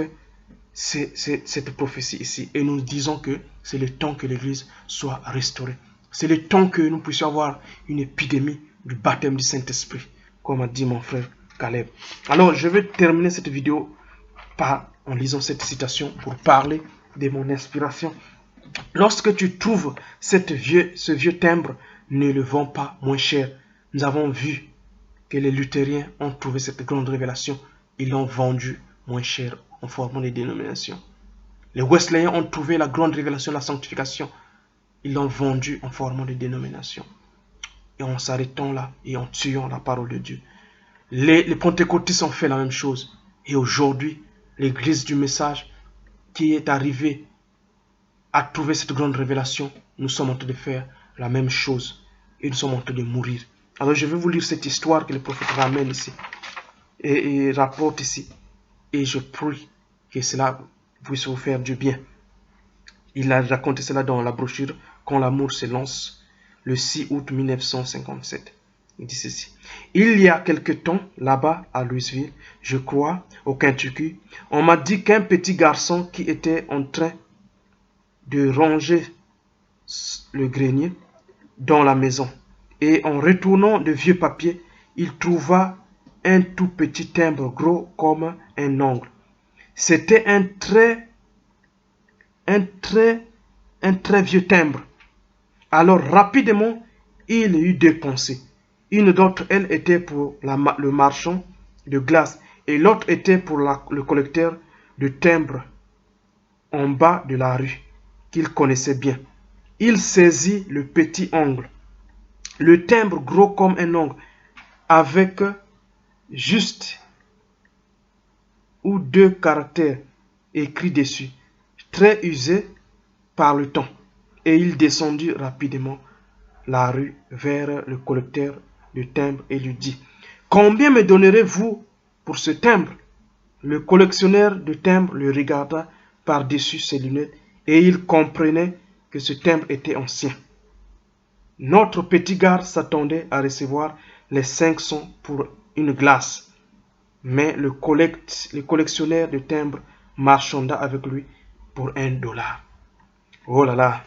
cette prophétie ici. Et nous disons que c'est le temps que l'Église soit restaurée. C'est le temps que nous puissions avoir une épidémie du baptême du Saint-Esprit, comme a dit mon frère Caleb. Alors, je vais terminer cette vidéo en lisant cette citation pour parler de mon inspiration. Lorsque tu trouves ce vieux timbre, ne le vends pas moins cher. Nous avons vu que les luthériens ont trouvé cette grande révélation. Ils l'ont vendu moins cher en formant des dénominations. Les Wesleyens ont trouvé la grande révélation de la sanctification. Ils l'ont vendu en formant des dénominations. Et en s'arrêtant là et en tuant la parole de Dieu. Les pentecôtistes ont fait la même chose. Et aujourd'hui, l'église du message qui est arrivée à trouver cette grande révélation, nous sommes en train de faire la même chose. Et nous sommes en train de mourir. Alors je vais vous lire cette histoire que le prophète ramène ici. Et rapporte ici. Et je prie que cela puisse vous faire du bien. Il a raconté cela dans la brochure « Quand l'amour se lance » le 6 août 1957. Il dit ceci. Il y a quelque temps, là-bas à Louisville, je crois, au Kentucky, on m'a dit qu'un petit garçon qui était en train de ranger le grenier dans la maison, et en retournant de vieux papiers, il trouva un tout petit timbre gros comme un ongle. C'était un très vieux timbre. Alors rapidement, il eut deux pensées. Une d'entre elles était pour le marchand de glace et l'autre était pour le collecteur de timbres en bas de la rue, qu'il connaissait bien. Il saisit le petit ongle, le timbre gros comme un ongle, avec juste ou 2 caractères écrits dessus, très usés par le temps. Et il descendit rapidement la rue vers le collecteur de timbres et lui dit: Combien me donnerez-vous pour ce timbre? Le collectionneur de timbres le regarda par-dessus ses lunettes et il comprenait que ce timbre était ancien. Notre petit gars s'attendait à recevoir les 500 pour une glace, mais le collectionneur de timbres marchanda avec lui pour $1. Oh là là,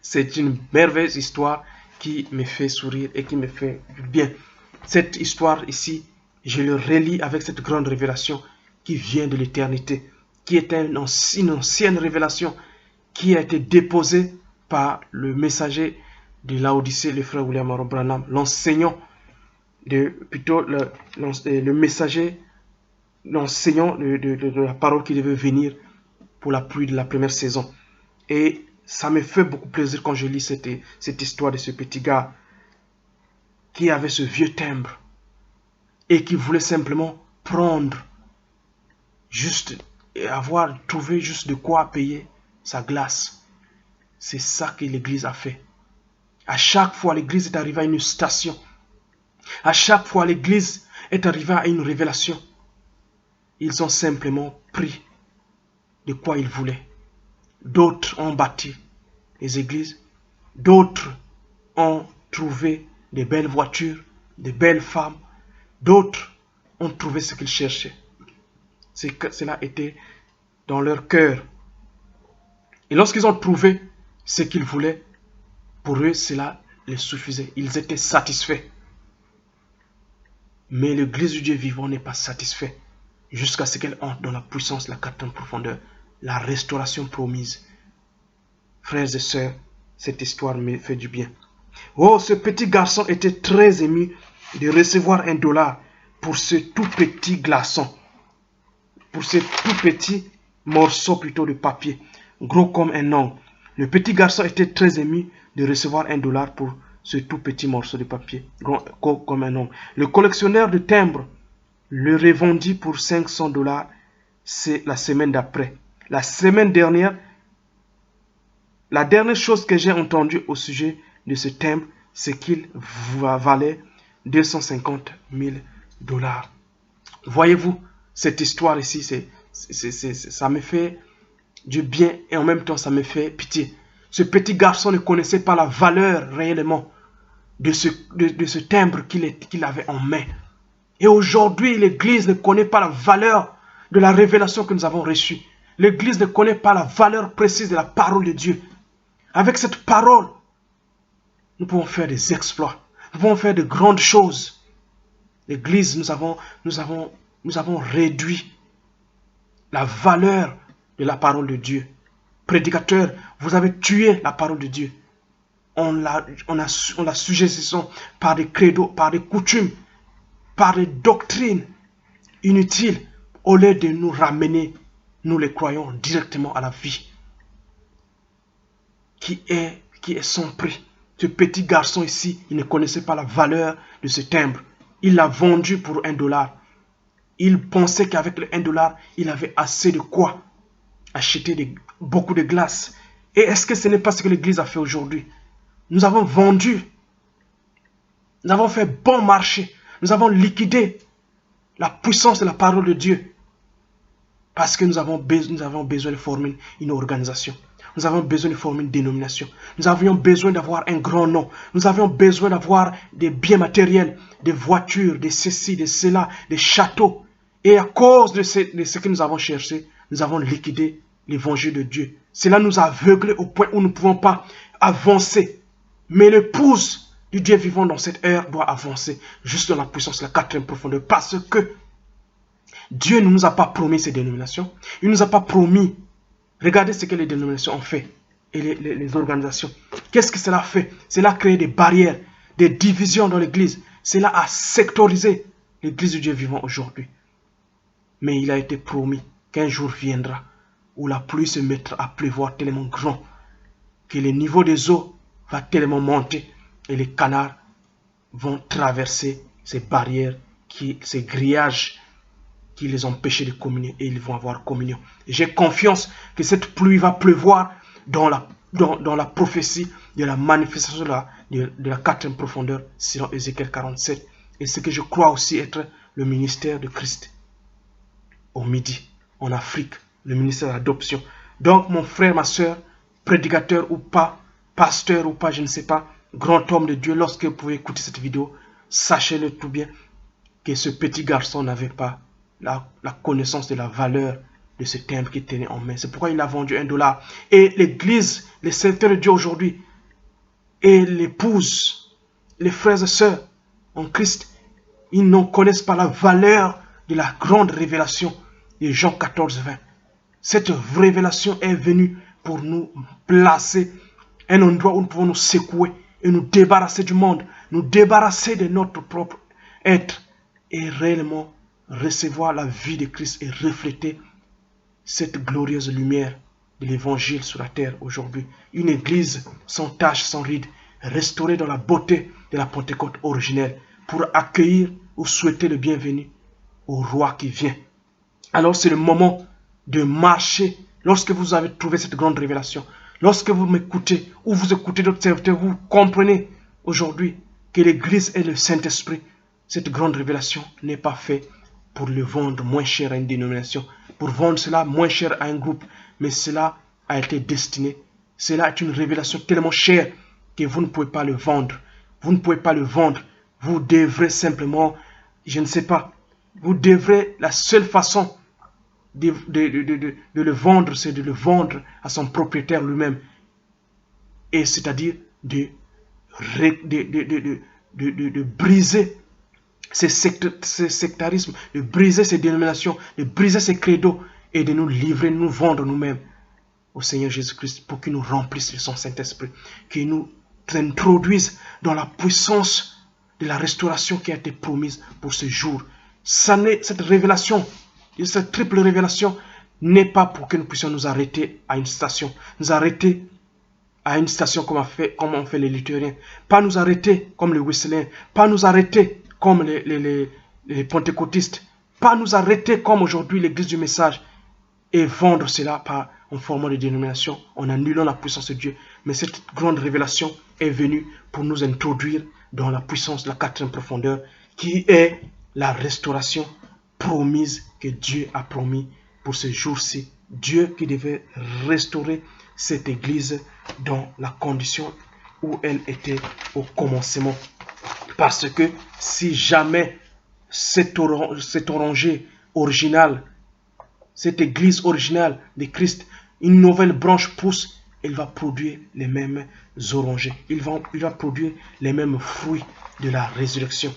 c'est une merveilleuse histoire qui me fait sourire et qui me fait du bien. Cette histoire ici, je le relis avec cette grande révélation qui vient de l'éternité, qui est une ancienne révélation qui a été déposée par le messager de Laodicée, le frère William Aaron Branham, l'enseignant, plutôt le messager, l'enseignant de la parole qui devait venir pour la pluie de la première saison. Et ça me fait beaucoup plaisir quand je lis cette histoire de ce petit gars qui avait ce vieux timbre et qui voulait simplement prendre juste et avoir trouvé juste de quoi payer sa glace. C'est ça que l'église a fait. À chaque fois, l'église est arrivée à une station. À chaque fois, l'église est arrivée à une révélation. Ils ont simplement pris de quoi ils voulaient. D'autres ont bâti les églises. D'autres ont trouvé de belles voitures, de belles femmes. D'autres ont trouvé ce qu'ils cherchaient. Cela était dans leur cœur. Et lorsqu'ils ont trouvé ce qu'ils voulaient, pour eux, cela les suffisait. Ils étaient satisfaits. Mais l'église du Dieu vivant n'est pas satisfaite jusqu'à ce qu'elle entre dans la puissance, la quatrième profondeur, la restauration promise. Frères et sœurs, cette histoire me fait du bien. Oh, ce petit garçon était très ému de recevoir $1 pour ce tout petit glaçon, pour ce tout petit morceau plutôt de papier, gros comme un ongle. Le petit garçon était très ému de recevoir $1 pour ce tout petit morceau de papier, gros comme un ongle. Le collectionneur de timbres le revendit pour $500 c'est la semaine d'après. La semaine dernière, la dernière chose que j'ai entendue au sujet de ce timbre, c'est qu'il valait $250 000. Voyez-vous, cette histoire ici, ça me fait du bien et en même temps ça me fait pitié. Ce petit garçon ne connaissait pas la valeur réellement de ce timbre qu'il avait en main. Et aujourd'hui, l'Église ne connaît pas la valeur de la révélation que nous avons reçue. L'Église ne connaît pas la valeur précise de la parole de Dieu. Avec cette parole, nous pouvons faire des exploits. Nous pouvons faire de grandes choses. L'Église, nous avons réduit la valeur de la parole de Dieu. Prédicateurs, vous avez tué la parole de Dieu. On la suggestion par des credos, par des coutumes, par des doctrines inutiles, au lieu de nous ramener, nous les croyons, directement à la vie qui est sans prix. Ce petit garçon ici, il ne connaissait pas la valeur de ce timbre. Il l'a vendu pour $1. Il pensait qu'avec le $1, il avait assez de quoi acheter beaucoup de glace. Et est-ce que ce n'est pas ce que l'Église a fait aujourd'hui? Nous avons vendu, nous avons fait bon marché, nous avons liquidé la puissance de la parole de Dieu. Parce que nous avons besoin de former une organisation. Nous avons besoin de former une dénomination. Nous avions besoin d'avoir un grand nom. Nous avions besoin d'avoir des biens matériels, des voitures, des ceci, des cela, des châteaux. Et à cause de ce que nous avons cherché, nous avons liquidé l'évangile de Dieu. Cela nous a aveuglés au point où nous ne pouvons pas avancer. Mais l'épouse du Dieu vivant dans cette ère doit avancer juste dans la puissance, la quatrième profondeur. Parce que Dieu ne nous a pas promis ces dénominations. Il ne nous a pas promis. Regardez ce que les dénominations ont fait. Et les organisations. Qu'est-ce que cela fait? Cela a créé des barrières, des divisions dans l'église. Cela a sectorisé l'église du Dieu vivant aujourd'hui. Mais il a été promis qu'un jour viendra où la pluie se mettra à pleuvoir tellement grand que le niveau des eaux va tellement monter et les canards vont traverser ces barrières, ces grillages qui les empêchaient de communier, et ils vont avoir communion. J'ai confiance que cette pluie va pleuvoir dans la prophétie de la manifestation de la quatrième profondeur selon Ézéchiel 47. Et ce que je crois aussi être le ministère de Christ au Midi, en Afrique, le ministère d'adoption. Donc mon frère, ma soeur, prédicateur ou pas, pasteur ou pas, je ne sais pas, grand homme de Dieu, lorsque vous pouvez écouter cette vidéo, sachez-le tout bien que ce petit garçon n'avait pas la connaissance de la valeur de ce timbre qu'il tenait en main. C'est pourquoi il a vendu $1. Et l'église, les serviteurs de Dieu aujourd'hui, et l'épouse, les frères et sœurs en Christ, ils ne connaissent pas la valeur de la grande révélation de Jean 14, 20. Cette révélation est venue pour nous placer un endroit où nous pouvons nous secouer et nous débarrasser du monde, nous débarrasser de notre propre être et réellement recevoir la vie de Christ et refléter cette glorieuse lumière de l'évangile sur la terre aujourd'hui. Une église sans tache, sans ride, restaurée dans la beauté de la Pentecôte originelle pour accueillir ou souhaiter le bienvenu au roi qui vient. Alors c'est le moment de marcher. Lorsque vous avez trouvé cette grande révélation, lorsque vous m'écoutez ou vous écoutez d'autres serviteurs, vous comprenez aujourd'hui que l'église est le Saint-Esprit. Cette grande révélation n'est pas faite pour le vendre moins cher à une dénomination, pour vendre cela moins cher à un groupe, mais cela a été destiné. Cela est une révélation tellement chère que vous ne pouvez pas le vendre. Vous ne pouvez pas le vendre. Vous devrez simplement, je ne sais pas, vous devrez, la seule façon de le vendre, c'est de le vendre à son propriétaire lui-même. Et c'est-à-dire de briser ces sectarismes, de briser ces dénominations, de briser ces credos et de nous livrer, nous vendre nous-mêmes au Seigneur Jésus-Christ pour qu'il nous remplisse de son Saint-Esprit, qu'il nous introduise dans la puissance de la restauration qui a été promise pour ce jour. Cette révélation, cette triple révélation n'est pas pour que nous puissions nous arrêter à une station, comme ont fait les luthériens, pas nous arrêter comme les Wesleyens, pas nous arrêter comme les pentecôtistes, pas nous arrêter comme aujourd'hui l'église du message et vendre cela en formant des dénominations, en annulant la puissance de Dieu. Mais cette grande révélation est venue pour nous introduire dans la puissance de la quatrième profondeur qui est la restauration promise que Dieu a promis pour ce jour-ci. Dieu qui devait restaurer cette église dans la condition où elle était au commencement. Parce que si jamais cet oranger original, cette église originale de Christ, une nouvelle branche pousse, elle va produire les mêmes orangers. Il va produire les mêmes fruits de la résurrection.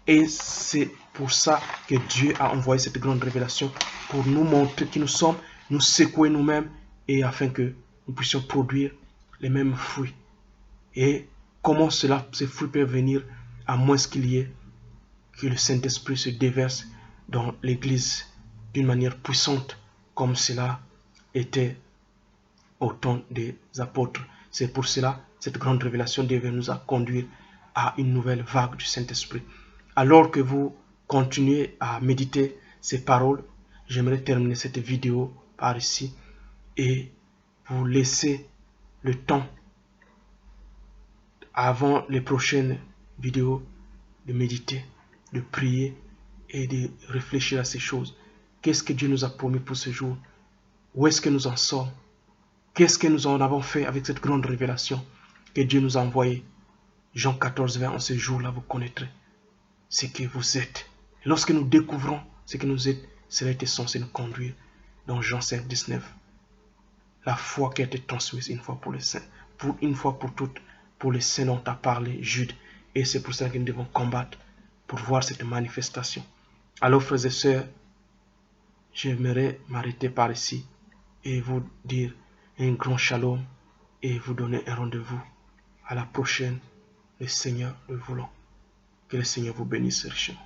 Et c'est pour ça que Dieu a envoyé cette grande révélation, pour nous montrer qui nous sommes, nous secouer nous-mêmes, et afin que nous puissions produire les mêmes fruits. Et comment ces fruits peuvent venir, à moins qu'il y ait que le Saint-Esprit se déverse dans l'Église d'une manière puissante, comme cela était au temps des apôtres. C'est pour cela cette grande révélation devait nous conduire à une nouvelle vague du Saint-Esprit. Alors que vous continuez à méditer ces paroles, j'aimerais terminer cette vidéo par ici et vous laisser le temps avant les prochaines vidéos de méditer, de prier et de réfléchir à ces choses. Qu'est-ce que Dieu nous a promis pour ce jour? Où est-ce que nous en sommes? Qu'est-ce que nous en avons fait avec cette grande révélation que Dieu nous a envoyée? Jean 14, 20, en ce jour-là, vous connaîtrez ce que vous êtes. Et lorsque nous découvrons ce que nous êtes, cela était censé nous conduire dans Jean 5, 19. La foi qui a été transmise une fois pour les saints, une fois pour toutes, pour les saints dont a parlé Jude. Et c'est pour ça que nous devons combattre pour voir cette manifestation. Alors, frères et sœurs, j'aimerais m'arrêter par ici et vous dire un grand shalom et vous donner un rendez-vous à la prochaine, le Seigneur le voulant. Que le Seigneur vous bénisse richement.